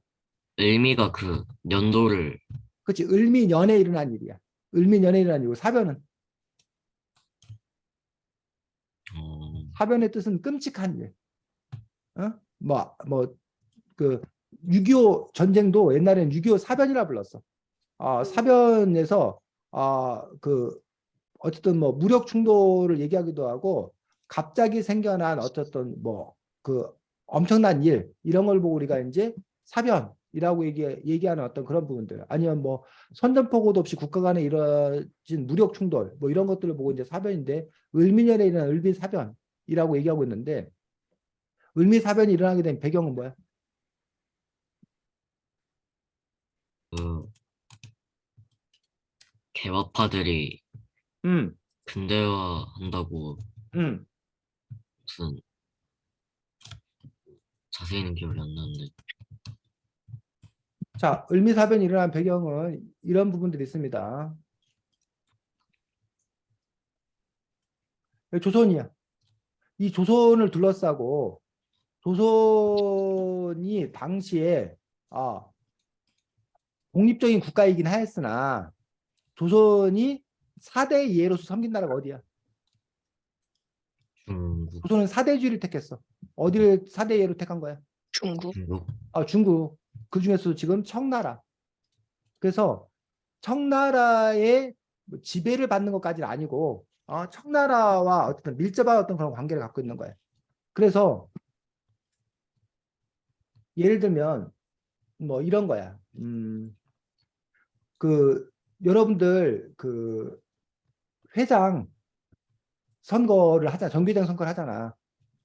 을미가 그 연도를 그렇지. 을미년에 일어난 일이야. 을미년에 일어난 일이고 사변은 사변의 뜻은 끔찍한 일. 그 6.25 전쟁도 옛날에는 6.25 사변이라 불렀어. 사변에서 그 어쨌든 뭐 무력 충돌을 얘기하기도 하고 갑자기 생겨난 어쨌든 뭐 그 엄청난 일 이런 걸 보고 우리가 이제 사변이라고 얘기하는 어떤 그런 부분들 아니면 뭐 선전포고도 없이 국가 간에 이루어진 무력 충돌 뭐 이런 것들을 보고 이제 사변인데 을미년에 일어난 을미사변이라고 얘기하고 있는데 을미사변이 일어나게 된 배경은 뭐야? 그 개화파들이 음, 근대화 한다고 음. 무슨 자세히는 기억이 안 나는데 자, 을미사변이 일어난 배경은 이런 부분들이 있습니다. 조선이야. 이 조선을 둘러싸고 조선이 당시에 독립적인 국가이긴 하였으나 조선이 4대 이해로서 섬긴 나라가 어디야? 중국, 조선은 4대주의를 택했어. 어디를 4대 이해로 택한 거야? 중국. 중국. 그 중에서도 지금 청나라. 그래서 청나라의 지배를 받는 것까지는 아니고 청나라와 어떤 밀접한 어떤 그런 관계를 갖고 있는 거예요. 그래서 예를 들면 뭐 이런 거야. 그 여러분들 그 회장 선거를 하잖아. 정교장 선거를 하잖아.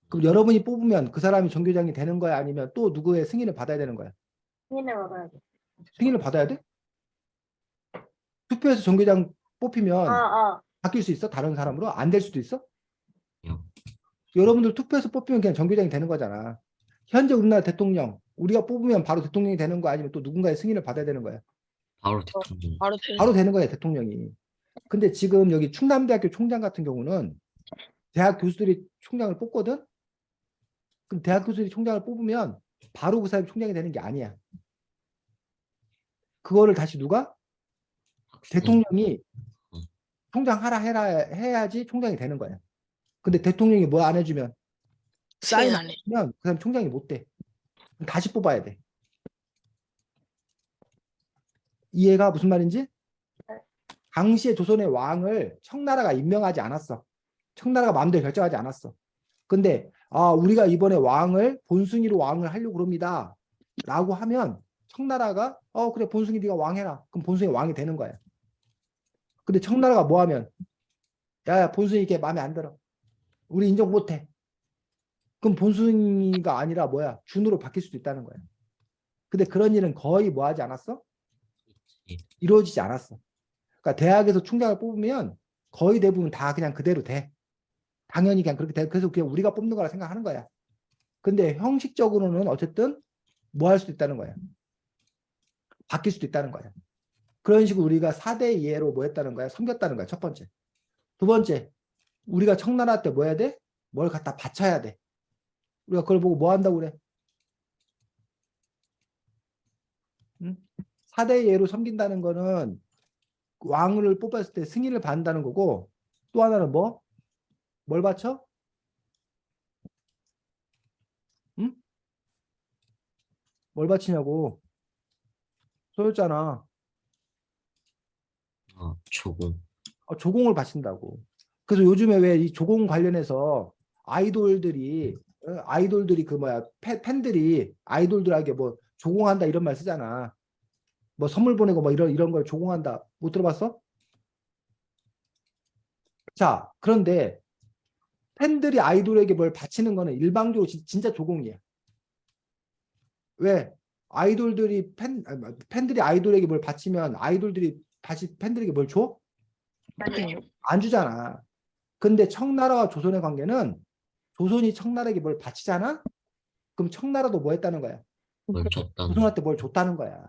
그럼 여러분이 뽑으면 그 사람이 정교장이 되는 거야? 아니면 또 누구의 승인을 받아야 되는 거야? 승인을 받아야 돼. 승인을 받아야 돼? 투표해서 정교장 뽑히면 아, 바뀔 수 있어? 다른 사람으로? 안 될 수도 있어? 요. 여러분들 투표해서 뽑히면 그냥 정교장이 되는 거잖아. 현재 우리나라 대통령 우리가 뽑으면 바로 대통령이 되는 거 아니면 또 누군가의 승인을 받아야 되는 거야? 바로 대통령. 바로 되는 바로 되는 거야 대통령이. 근데 지금 여기 충남대학교 총장 같은 경우는 대학 교수들이 총장을 뽑거든? 그럼 대학 교수들이 총장을 뽑으면 바로 그 사람이 총장이 되는 게 아니야. 그거를 다시 누가? 대통령이 총장 하라 해라 해야지 총장이 되는 거야. 근데 대통령이 뭐 안 해주면 사인 승인 안 안 해. 해주면 그 사람 총장이 못 돼. 다시 뽑아야 돼. 이해가 무슨 말인지? 당시에 조선의 왕을 청나라가 임명하지 않았어. 청나라가 마음대로 결정하지 않았어. 근데 우리가 이번에 왕을 본숭이로 왕을 하려고 그럽니다. 라고 하면 청나라가 그래 본숭이 네가 왕해라. 그럼 본숭이 왕이 되는 거야. 근데 청나라가 뭐 하면 야 본숭이 이게 마음에 안 들어. 우리 인정 못 해. 그럼 본숭이가 아니라 뭐야? 준으로 바뀔 수도 있다는 거야. 근데 그런 일은 거의 뭐 하지 않았어? 이루어지지 않았어. 그러니까 대학에서 총장을 뽑으면 거의 대부분 다 그냥 그대로 돼. 당연히 그냥 그렇게 돼. 그래서 그냥 우리가 뽑는 거라 생각하는 거야. 근데 형식적으로는 어쨌든 뭐 할 수도 있다는 거야. 바뀔 수도 있다는 거야. 그런 식으로 우리가 4대 예로 뭐 했다는 거야? 섬겼다는 거야. 첫 번째. 두 번째, 우리가 청나라 때 뭐 해야 돼? 뭘 갖다 바쳐야 돼. 우리가 그걸 보고 뭐 한다고 그래? 응? 4대 예로 섬긴다는 거는 왕을 뽑았을 때 승인을 받는다는 거고 또 하나는 뭐? 뭘 바쳐? 응? 뭘 바치냐고. 소였잖아. 조공. 조공을 바친다고. 그래서 요즘에 왜 이 조공 관련해서 아이돌들이 그 뭐야 팬들이 아이돌들에게 뭐 조공한다 이런 말 쓰잖아. 뭐 선물 보내고 뭐 이런 걸 조공한다. 못 들어봤어? 자, 그런데 팬들이 아이돌에게 뭘 바치는 거는 일방적으로 진짜 조공이야. 왜? 아이돌들이 팬들이 아이돌에게 뭘 바치면 아이돌들이 다시 팬들에게 뭘 줘? 아니요. 안 주잖아. 근데 청나라와 조선의 관계는 조선이 청나라에게 뭘 바치잖아? 그럼 청나라도 뭐 했다는 거야? 뭘 줬다는. 조선한테 뭘 줬다는 거야.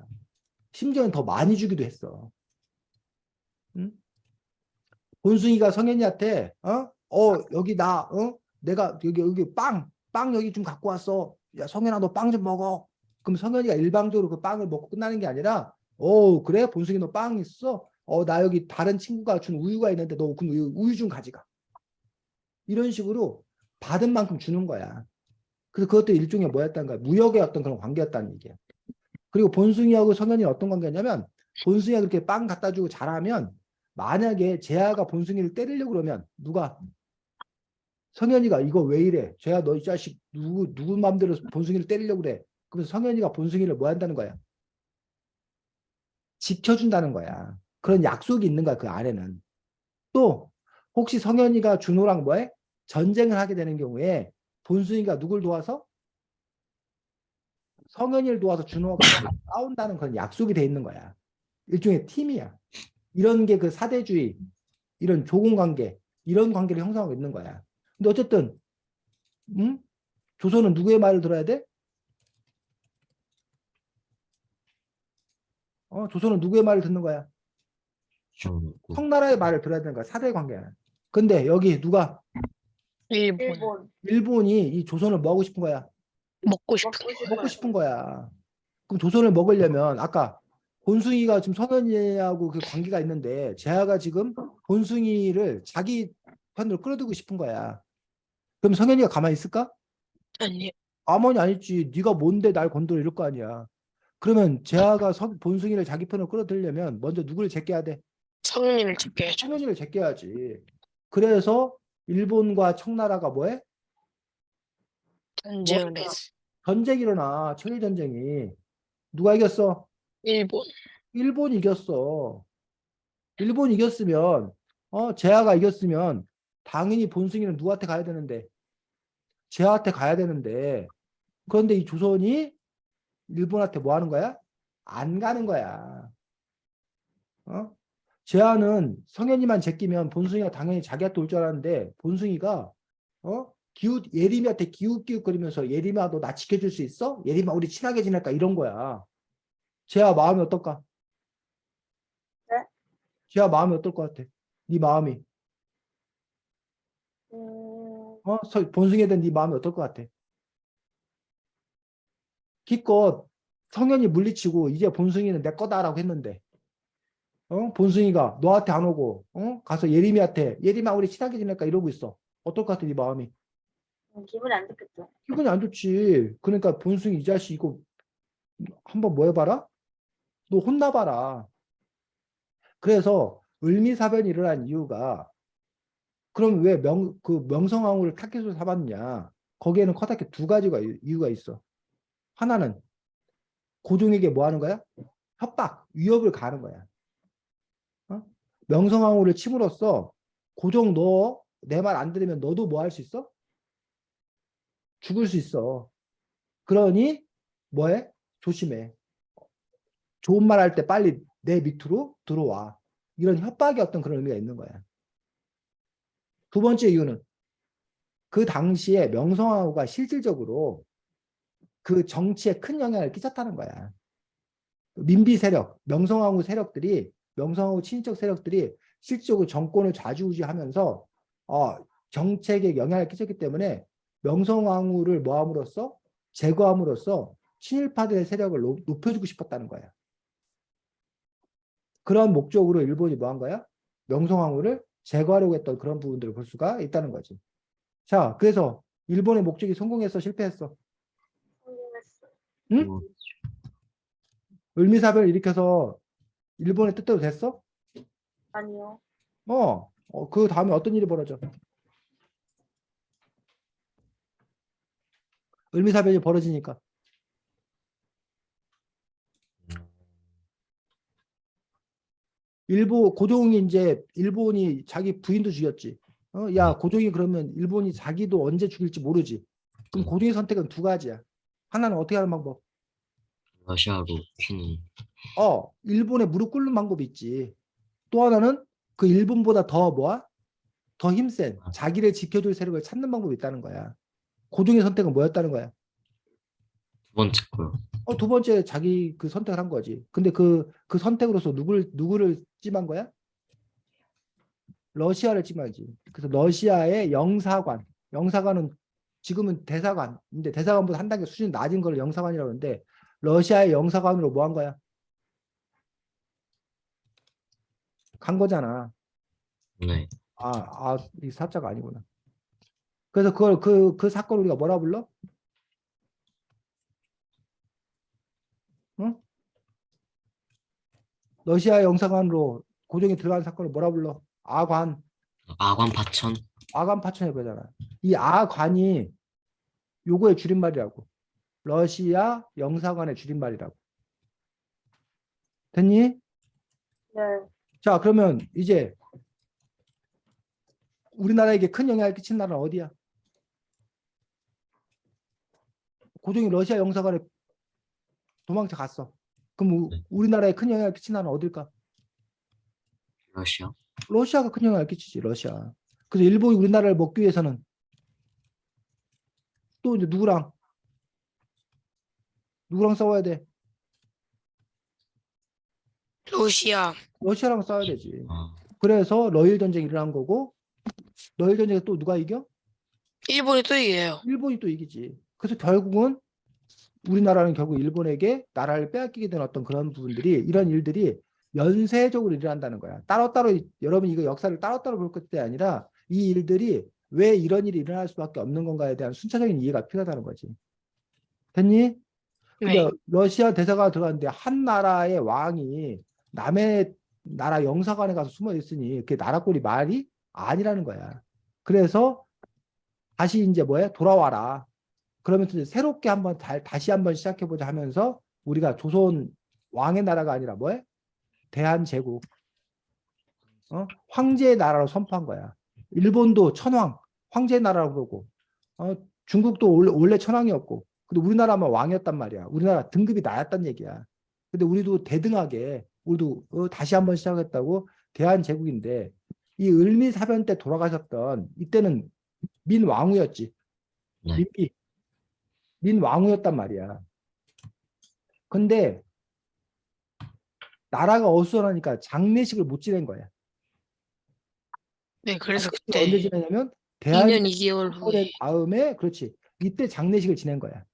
심지어는 더 많이 주기도 했어. 응? 본숭이가 성현이한테 여기 내가 여기 빵 여기 좀 갖고 왔어. 야 성현아 너 빵 좀 먹어. 그럼 성현이가 일방적으로 그 빵을 먹고 끝나는 게 아니라 그래 본숭이 너 빵 있어? 나 여기 다른 친구가 준 우유가 있는데 너 그 우유 좀 가져가. 이런 식으로 받은 만큼 주는 거야. 그래서 그것도 일종의 뭐였다는 거야. 무역의 어떤 그런 관계였다는 얘기야. 그리고 본숭이하고 성현이 어떤 관계냐면 본숭이가 그렇게 빵 갖다 주고 잘하면 만약에 재하가 본숭이를 때리려고 그러면 누가 성현이가 이거 왜 이래? 재하 너 이 자식 누구 마음대로 본숭이를 때리려고 그래? 그래서 성현이가 본숭이를 뭐 한다는 거야? 지켜준다는 거야. 그런 약속이 있는 거야 그 안에는. 또 혹시 성현이가 준호랑 뭐해? 전쟁을 하게 되는 경우에 본숭이가 누굴 도와서? 성현이를 도와서 준호가 싸운다는 그런 약속이 돼 있는 거야. 일종의 팀이야. 이런 게 그 사대주의, 이런 조공관계, 이런 관계를 형성하고 있는 거야. 근데 어쨌든 조선은 누구의 말을 들어야 돼? 조선은 누구의 말을 듣는 거야? 중국. 청나라의 말을 들어야 되는 거야. 사대 관계는. 근데 여기 누가? 일본. 일본이 이 조선을 뭐 하고 싶은 거야? 먹고 싶은 먹고 싶은 거야. 그럼 조선을 먹으려면 아까 본숭이가 지금 성현이하고 그 관계가 있는데 재하가 지금 본숭이를 자기 편으로 끌어들이고 싶은 거야. 그럼 성현이가 가만히 있을까? 아니요. 가만히 안 있지. 네가 뭔데 날 건드려 이럴 거 아니야. 그러면 재하가 본숭이를 자기 편으로 끌어들이려면 먼저 누구를 제껴야 돼? 성인을 지켜야죠. 성현이를 제껴야지. 그래서 일본과 청나라가 뭐해? 전쟁을 했어. 전쟁이 일어나. 청일전쟁이. 누가 이겼어? 일본. 일본이 이겼어. 일본이 이겼으면 재하가 이겼으면 당연히 본승이는 누구한테 가야 되는데 재하한테 가야 되는데 그런데 이 조선이 일본한테 뭐 하는 거야? 안 가는 거야. 재하는 성현이만 제끼면 본숭이가 당연히 자기한테 올 줄 알았는데 본숭이가 예림이한테 기웃기웃거리면서 예림아 너 나 지켜줄 수 있어? 예림아 우리 친하게 지낼까? 이런 거야. 재하 마음이 어떨까? 네? 재하 마음이 어떨 것 같아? 네 마음이 본숭이에 대한 네 마음이 어떨 것 같아? 기껏 성현이 물리치고 이제 본숭이는 내 거다라고 했는데 본숭이가 너한테 안 오고 가서 예림이한테 예림아 우리 친하게 지낼까 이러고 있어. 어떨 것 같아 네 마음이? 기분이 안 좋겠죠. 기분이 안 좋지. 그러니까 본숭이 이 자식 이거 한번 뭐 해봐라? 너 혼나봐라. 그래서 을미사변이 일어난 이유가 그럼 왜 명성황후를 타겟으로 삼았냐? 거기에는 커다랗게 두 가지가 이유가 있어. 하나는 고종에게 뭐 하는 거야? 협박, 위협을 가하는 거야. 명성황후를 침으로써 고종 너 내 말 안 들으면 너도 뭐 할 수 있어? 죽을 수 있어. 그러니 뭐해? 조심해. 좋은 말 할 때 빨리 내 밑으로 들어와. 이런 협박의 어떤 그런 의미가 있는 거야. 두 번째 이유는 그 당시에 명성황후가 실질적으로 그 정치에 큰 영향을 끼쳤다는 거야. 민비 세력, 명성황후 세력들이 명성황후 친인척 세력들이 실질적으로 정권을 좌지우지하면서 정책에 영향을 끼쳤기 때문에 명성황후를 뭐함으로써 제거함으로써 친일파들의 세력을 높여주고 싶었다는 거야. 그런 목적으로 일본이 뭐 한 거야? 명성황후를 제거하려고 했던 그런 부분들을 볼 수가 있다는 거지. 자, 그래서 일본의 목적이 성공했어, 실패했어? 성공했어. 응? 을미사변을 일으켜서 일본의 뜻대로 됐어? 아니요. 그 다음에 어떤 일이 벌어져? 을미사변이 벌어지니까. 고종이 이제 일본이 자기 부인도 죽였지. 야, 고종이 그러면 일본이 자기도 언제 죽일지 모르지. 그럼 고종의 선택은 두 가지야. 하나는 어떻게 하는 방법? 러시아로 튀는. 일본에 무릎 꿇는 방법이 있지. 또 하나는 그 일본보다 더 뭐야? 더 힘센 자기를 지켜줄 세력을 찾는 방법이 있다는 거야. 고종의 선택은 뭐였다는 거야? 두 번째 거요. 두 번째 자기 그 선택을 한 거지. 근데 그 선택으로서 누구를 찜한 거야? 러시아를 찜하지. 그래서 러시아의 영사관은 지금은 대사관인데 대사관보다 한 단계 수준이 낮은 걸 영사관이라고 하는데 러시아의 영사관으로 뭐 한 거야? 간 거잖아. 네. 이 사자가 아니구나. 그래서 그 사건을 우리가 뭐라 불러? 응? 러시아 영사관으로 고종이 들어간 사건을 뭐라 불러? 아관 아관파천. 파천해 보잖아. 이 아관이 요거의 줄임말이라고. 러시아 영사관의 줄임말이라고. 됐니? 네. 자, 그러면 이제 우리나라에게 큰 영향을 끼친 나라는 어디야? 고종이 러시아 영사관에 도망쳐 갔어. 그럼 우리나라에 큰 영향을 끼친 나라는 어딜까? 러시아. 러시아가 큰 영향을 끼치지, 러시아. 그래서 일본이 우리나라를 먹기 위해서는 또 이제 누구랑 싸워야 돼? 러시아랑 싸워야 되지. 그래서 러일 전쟁이 일어난 거고, 러일 전쟁에 또 누가 이겨? 일본이 또 이겨요. 일본이 또 이기지. 그래서 결국은 우리나라는 결국 일본에게 나라를 빼앗기게 된 어떤 그런 부분들이 이런 일들이 연쇄적으로 일어난다는 거야. 따로따로 여러분 이거 역사를 따로따로 볼 것이 아니라 이 일들이 왜 이런 일이 일어날 수밖에 없는 건가에 대한 순차적인 이해가 필요하다는 거지. 됐니? 근데 러시아 대사가 들어갔는데 한 나라의 왕이 남의 나라 영사관에 가서 숨어 있으니 그게 나라꼴이 말이 아니라는 거야. 그래서 다시 이제 뭐야? 돌아와라. 그러면서 이제 새롭게 한번 다시 한번 시작해보자 하면서 우리가 조선 왕의 나라가 아니라 뭐야? 대한제국. 황제의 나라로 선포한 거야. 일본도 천황, 황제의 나라라고 그러고, 중국도 원래 천황이었고, 근데 우리나라만 왕이었단 말이야. 우리나라 등급이 낮았단 얘기야. 근데 우리도 대등하게, 우리도 다시 한번 시작했다고 대한제국인데 이 을미사변 때 돌아가셨던 이때는 민왕후였지. 네. 민왕후였단 말이야. 근데 나라가 어수선하니까 장례식을 못 지낸 거야. 네, 그래서 장례식을 언제 그때 지내냐면 2년 2개월 대한제국이 된 후에 다음에 그렇지. 이때 장례식을 지낸 거야.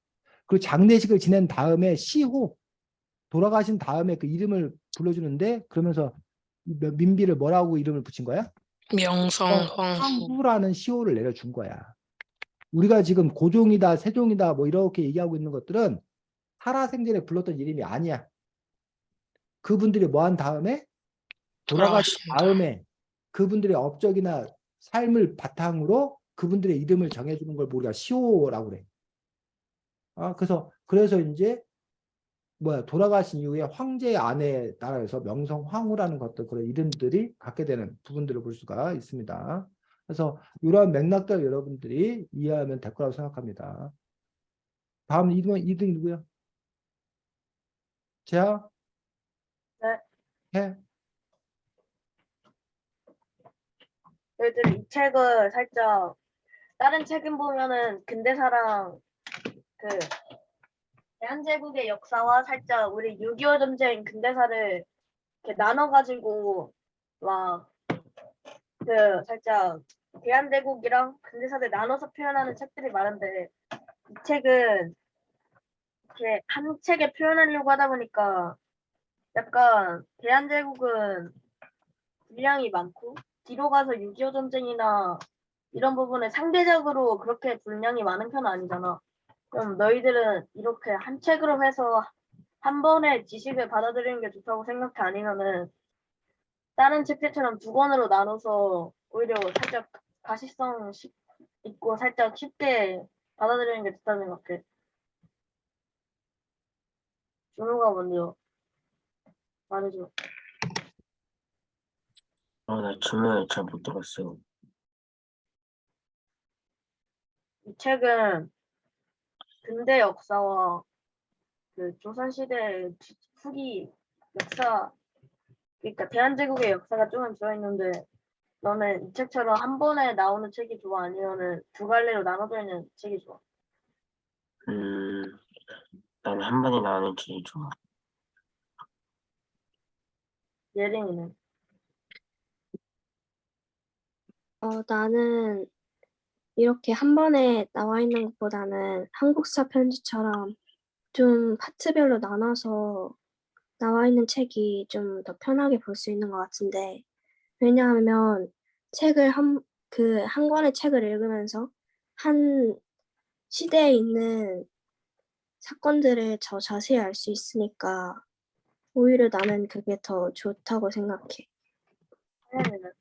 그 장례식을 지낸 다음에 시호 돌아가신 다음에 그 이름을 불러주는데 그러면서 민비를 뭐라고 이름을 붙인 거야? 명성황후. 황후라는 시호를 내려준 거야. 우리가 지금 고종이다, 세종이다 뭐 이렇게 얘기하고 있는 것들은 살아생전에 불렀던 이름이 아니야. 그분들이 뭐 한 다음에 돌아가신 돌아가십니다. 다음에 그분들의 업적이나 삶을 바탕으로 그분들의 이름을 정해주는 걸 우리가 시호라고 그래. 그래서 이제 돌아가신 이후에 황제의 아내 나라에서 명성황후라는 것들 그런 이름들이 갖게 되는 부분들을 볼 수가 있습니다. 그래서 이러한 맥락들 여러분들이 이해하면 될 거라고 생각합니다. 다음 2등 누구야? 재하? 네. 해? 저희들이 이 책을 살짝 다른 책은 보면은 근대사랑 그 대한제국의 역사와 살짝 우리 6.25 전쟁 근대사를 이렇게 나눠가지고 막 그 살짝 대한제국이랑 근대사를 나눠서 표현하는 책들이 많은데 이 책은 이렇게 한 책에 표현하려고 하다 보니까 약간 대한제국은 분량이 많고 뒤로 가서 6.25 전쟁이나 이런 부분에 상대적으로 그렇게 분량이 많은 편은 아니잖아. 그럼 너희들은 이렇게 한 책으로 해서 한 번에 지식을 받아들이는 게 좋다고 생각해? 아니면은 다른 책들처럼 두 권으로 나눠서 오히려 살짝 가시성 있고 살짝 쉽게 받아들이는 게 좋다고 생각해? 준호가 먼저 말해줘. 나 질문을 잘 못 들었어요. 이 책은 근대 역사와 그 조선시대 후기 역사, 그러니까 대한제국의 역사가 조금 들어있는데 너는 이 책처럼 한 번에 나오는 책이 좋아? 아니면은 두 갈래로 나눠져 있는 책이 좋아? 나는 한 번에 나오는 책이 좋아. 예린이는? 나는 이렇게 한 번에 나와 있는 것보다는 한국사 편지처럼 좀 파트별로 나눠서 나와 있는 책이 좀 더 편하게 볼 수 있는 것 같은데, 왜냐하면 책을 한 권의 책을 읽으면서 한 시대에 있는 사건들을 더 자세히 알 수 있으니까 오히려 나는 그게 더 좋다고 생각해. 하연이는?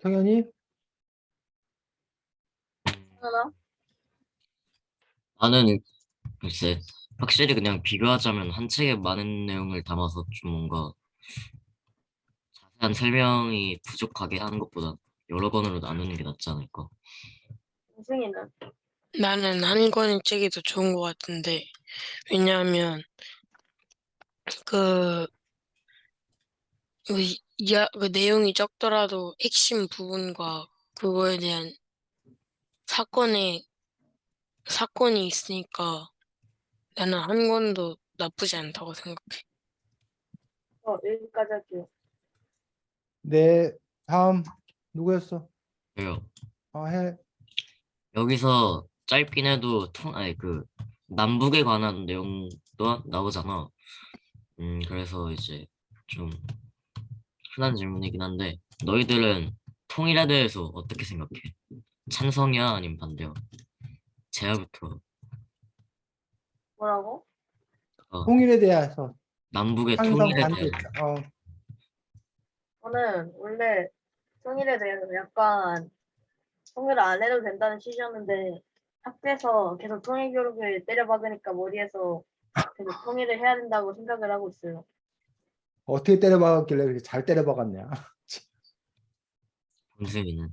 성현이? 하나? 나는 글쎄 확실히 그냥 비교하자면 한 책에 많은 내용을 담아서 좀 뭔가 자세한 설명이 부족하게 하는 것보다 여러 권으로 나누는 게 낫지 않을까. 우승이는? 나는 한 권의 책이 더 좋은 것 같은데, 왜냐하면 그, 그 내용이 적더라도 핵심 부분과 그거에 대한 사건이 있으니까 나는 한 권도 나쁘지 않다고 생각해. 여기까지 할게요. 네. 다음 누구였어? 그래요. 해. 여기서 짧긴 해도 아니 그 남북에 관한 내용도 나오잖아. 그래서 이제 좀 흔한 질문이긴 한데 너희들은 통일에 대해서 어떻게 생각해? 찬성이야 아니면 반대야? 제야부터. 뭐라고? 통일에 대해서 남북의 찬성 통일에 반대. 대해서. 저는 원래 통일에 대해서 약간 통일을 안 해도 된다는 취지였는데 학교에서 계속 통일 교육을 때려박으니까 머리에서 계속 통일을 해야 된다고 생각을 하고 있어요. 어떻게 때려박았길래 그렇게 잘 때려박았냐? 동생이는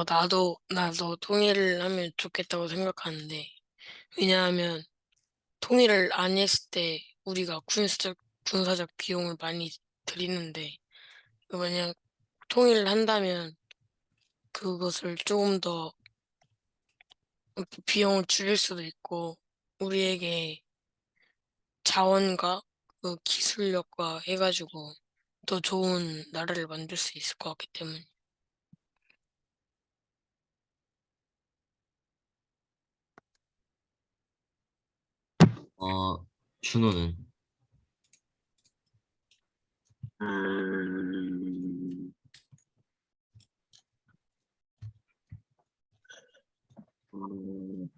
나도 통일을 하면 좋겠다고 생각하는데, 왜냐하면 통일을 안 했을 때 우리가 군사적 비용을 많이 들이는데 만약 통일을 한다면 그것을 조금 더 비용을 줄일 수도 있고 우리에게 자원과 그 기술력과 해가지고 더 좋은 나라를 만들 수 있을 것 같기 때문에. 준호는 음, 음,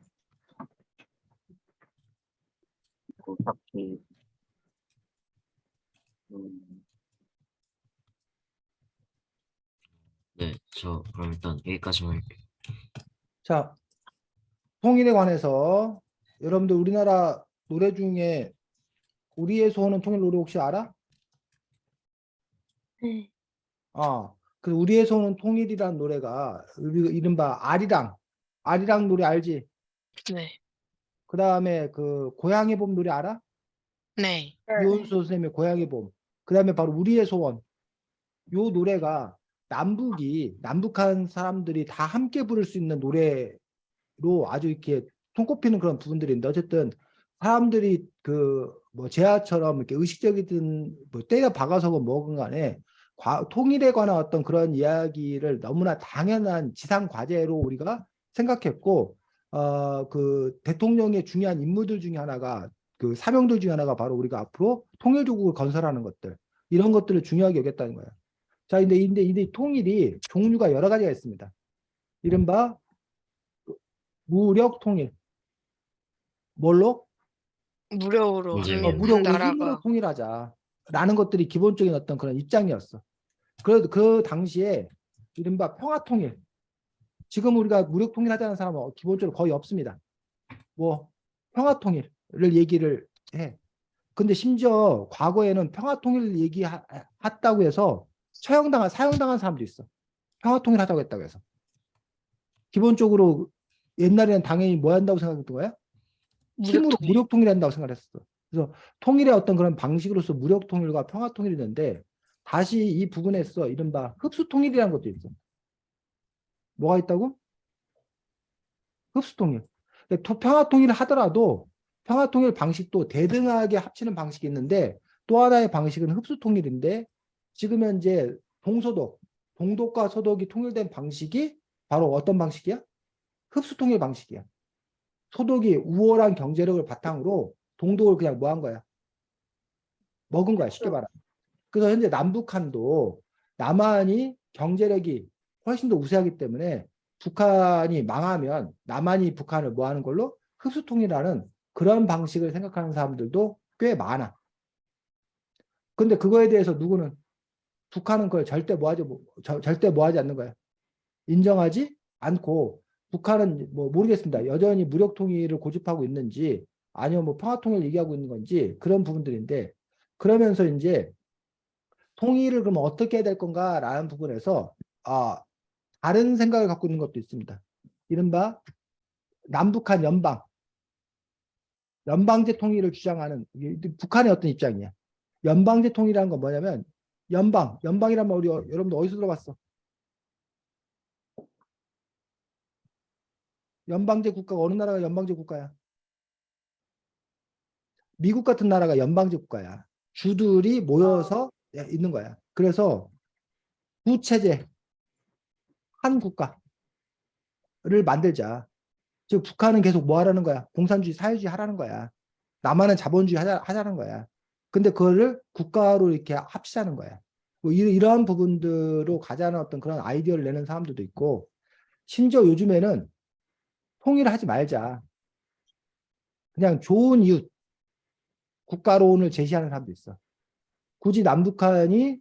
어차피, 음, 네, 저 그럼 일단 여기까지만 할게요. 자, 통일에 관해서 여러분들 우리나라 노래 중에 우리의 소원은 통일 노래 혹시 알아? 네. 그 우리의 소원은 통일이라는 노래가 이른바 아리랑 노래 알지? 네, 그 다음에 그 고향의 봄 노래 알아? 네, 이혼수 선생님의 고향의 봄. 그 다음에 바로 우리의 소원. 요 노래가 남북한 사람들이 다 함께 부를 수 있는 노래로 아주 이렇게 손꼽히는 그런 부분들인데 어쨌든 사람들이 그 뭐 제아처럼 이렇게 의식적이든 뭐 때려 박아서건 뭐건 간에 통일에 관한 어떤 그런 이야기를 너무나 당연한 지상 과제로 우리가 생각했고 그 대통령의 중요한 임무들 중에 하나가 그 사명들 중에 하나가 바로 우리가 앞으로 통일조국을 건설하는 것들 이런 것들을 중요하게 여겼다는 거예요. 자, 근데 이 통일이 종류가 여러 가지가 있습니다. 이른바 무력 통일. 뭘로? 무력으로 문재인 무력으로 힘으로 나라가 통일하자. 라는 것들이 기본적인 어떤 그런 입장이었어. 그 당시에 이른바 평화 통일. 지금 우리가 무력 통일하자는 사람은 기본적으로 거의 없습니다. 뭐 평화 통일을 얘기를 해. 근데 심지어 과거에는 평화 통일 얘기했다고 해서 사형당한 사람도 있어. 평화 통일하자고 했다고 해서. 기본적으로 옛날에는 당연히 뭐 한다고 생각했던 거야? 힘으로 무력통일. 무력 통일한다고 생각했어. 그래서 통일의 어떤 그런 방식으로서 무력 통일과 평화 통일이 있는데 다시 이 부분에서 이른바 흡수 통일이라는 것도 있어. 뭐가 있다고? 흡수 통일. 평화 통일을 하더라도 평화 통일 방식도 대등하게 합치는 방식이 있는데 또 하나의 방식은 흡수 통일인데 지금 현재 동독과 서독이 통일된 방식이 바로 어떤 방식이야? 흡수 통일 방식이야. 소독이 우월한 경제력을 바탕으로 동독을 그냥 뭐 한 거야? 먹은 거야, 쉽게 말하면. 그래서 현재 남북한도 남한이 경제력이 훨씬 더 우세하기 때문에 북한이 망하면 남한이 북한을 뭐 하는 걸로? 흡수통일하는 그런 방식을 생각하는 사람들도 꽤 많아. 근데 그거에 대해서 누구는 북한은 그걸 절대 뭐 하지 않는 거야. 인정하지 않고 북한은 뭐 모르겠습니다. 여전히 무력 통일을 고집하고 있는지 아니면 뭐 평화 통일 얘기하고 있는 건지 그런 부분들인데 그러면서 이제 통일을 그럼 어떻게 해야 될 건가라는 부분에서 다른 생각을 갖고 있는 것도 있습니다. 이른바 남북한 연방제 통일을 주장하는 북한의 어떤 입장이야. 연방제 통일이라는 건 뭐냐면 연방이란 말 우리 여러분들 어디서 들어봤어? 연방제 국가가 어느 나라가 연방제 국가야? 미국 같은 나라가 연방제 국가야. 주들이 모여서 있는 거야. 그래서 구체제 한 국가를 만들자. 즉 북한은 계속 뭐 하라는 거야? 공산주의, 사회주의 하라는 거야. 남한은 자본주의 하자는 거야. 근데 그거를 국가로 이렇게 합치자는 거야. 뭐 이러한 부분들로 가자는 어떤 그런 아이디어를 내는 사람들도 있고 심지어 요즘에는 통일을 하지 말자. 그냥 좋은 이웃 국가론을 제시하는 사람도 있어. 굳이 남북한이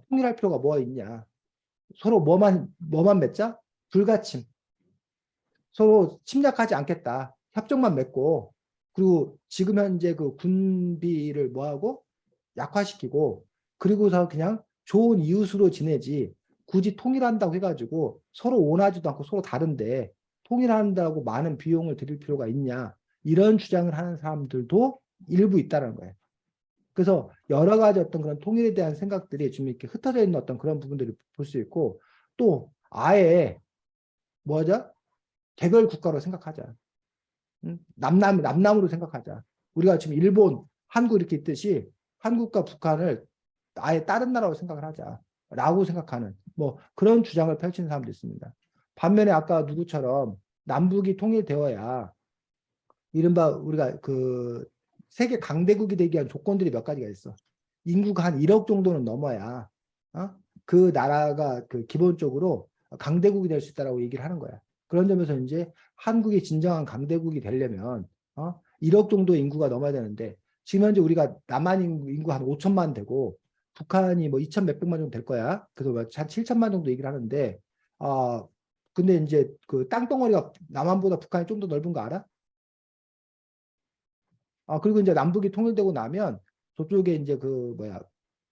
통일할 필요가 뭐가 있냐. 서로 뭐만 맺자? 불가침. 서로 침략하지 않겠다. 협정만 맺고 그리고 지금 현재 그 군비를 뭐하고 약화시키고 그리고서 그냥 좋은 이웃으로 지내지 굳이 통일한다고 해가지고 서로 원하지도 않고 서로 다른데 통일한다고 많은 비용을 들일 필요가 있냐 이런 주장을 하는 사람들도 일부 있다는 거예요. 그래서 여러 가지 어떤 그런 통일에 대한 생각들이 좀 이렇게 흩어져 있는 어떤 그런 부분들을 볼 수 있고, 또 아예 뭐죠? 개별 국가로 생각하자. 남남으로 생각하자. 우리가 지금 일본, 한국 이렇게 있듯이 한국과 북한을 아예 다른 나라로 생각을 하자라고 생각하는 뭐 그런 주장을 펼치는 사람도 있습니다. 반면에 아까 누구처럼 남북이 통일되어야 이른바 우리가 그 세계 강대국이 되기 위한 조건들이 몇 가지가 있어. 인구가 한 1억 정도는 넘어야 그 나라가 그 기본적으로 강대국이 될 수 있다라고 얘기를 하는 거야. 그런 점에서 이제 한국이 진정한 강대국이 되려면 1억 정도 인구가 넘어야 되는데 지금 현재 우리가 남한 인구 한 5천만 되고 북한이 뭐 2천 몇백만 정도 될 거야. 그래서 한 7천만 정도 얘기를 하는데 근데 이제 그 땅덩어리가 남한보다 북한이 좀 더 넓은 거 알아? 그리고 이제 남북이 통일되고 나면 저쪽에 이제 그 뭐야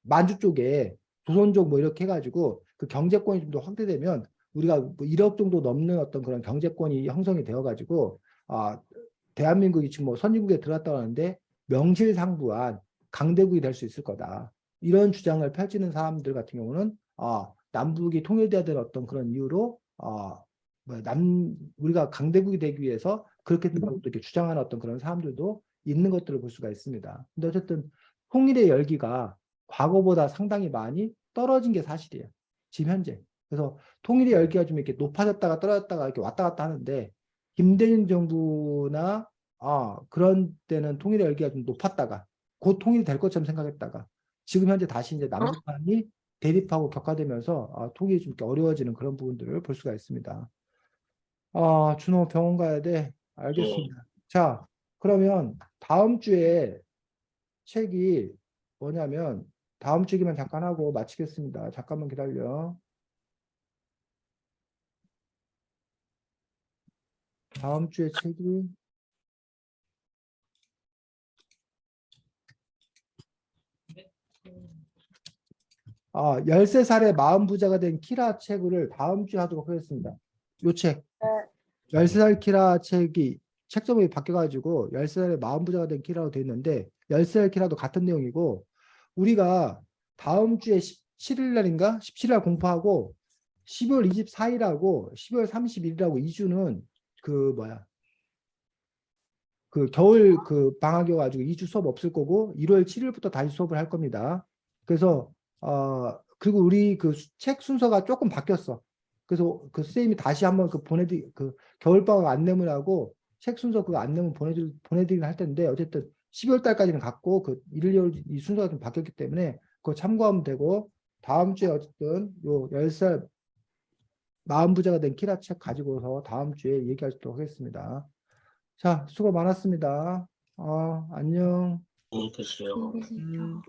만주 쪽에 조선족 뭐 이렇게 해가지고 그 경제권이 좀 더 확대되면 우리가 뭐 1억 정도 넘는 어떤 그런 경제권이 형성이 되어가지고 대한민국이 지금 뭐 선진국에 들어갔다고 하는데 명실상부한 강대국이 될 수 있을 거다. 이런 주장을 펼치는 사람들 같은 경우는 남북이 통일돼야 될 어떤 그런 이유로 우리가 강대국이 되기 위해서 그렇게 이렇게 주장하는 어떤 그런 사람들도 있는 것들을 볼 수가 있습니다. 근데 어쨌든 통일의 열기가 과거보다 상당히 많이 떨어진 게 사실이에요. 지금 현재. 그래서 통일의 열기가 좀 이렇게 높아졌다가 떨어졌다가 이렇게 왔다 갔다 하는데 김대중 정부나 그런 때는 통일의 열기가 좀 높았다가 곧 통일이 될 것처럼 생각했다가 지금 현재 다시 이제 남북한이 대립하고 격화되면서 통일이 좀 이렇게 어려워지는 그런 부분들을 볼 수가 있습니다. 준호 병원 가야 돼. 알겠습니다. 자, 그러면 다음 주에 책이 뭐냐면 다음 주기만 잠깐 하고 마치겠습니다. 잠깐만 기다려. 다음 주에 책이 아, 13살에 마음 부자가 된 키라 책을 다음 주에 하도록 하겠습니다. 요 책. 13살 키라 책이 책 제목이 바뀌어가지고 13살에 마음 부자가 된 키라로 되어 있는데 13살 키라도 같은 내용이고 우리가 다음 주에 17일 날인가? 17일 날 공부하고 12월 24일하고 12월 31일하고 2주는 그 뭐야 그 겨울 그 방학이어가지고 2주 수업 없을 거고 1월 7일부터 다시 수업을 할 겁니다. 그래서 그리고 우리 그 책 순서가 조금 바뀌었어. 그래서 그 선생님이 다시 한번 그 그 겨울방학 안내문하고 책 순서 그 안내문 보내드리긴 할 텐데 어쨌든 12월 달까지는 갔고 그 1일 2월 이 순서가 좀 바뀌었기 때문에 그거 참고하면 되고 다음 주에 어쨌든 요 10살 마음 부자가 된 키라 책 가지고서 다음 주에 얘기하도록 하겠습니다. 자, 수고 많았습니다. 안녕. 안녕히 계세요. 안녕히 계세요.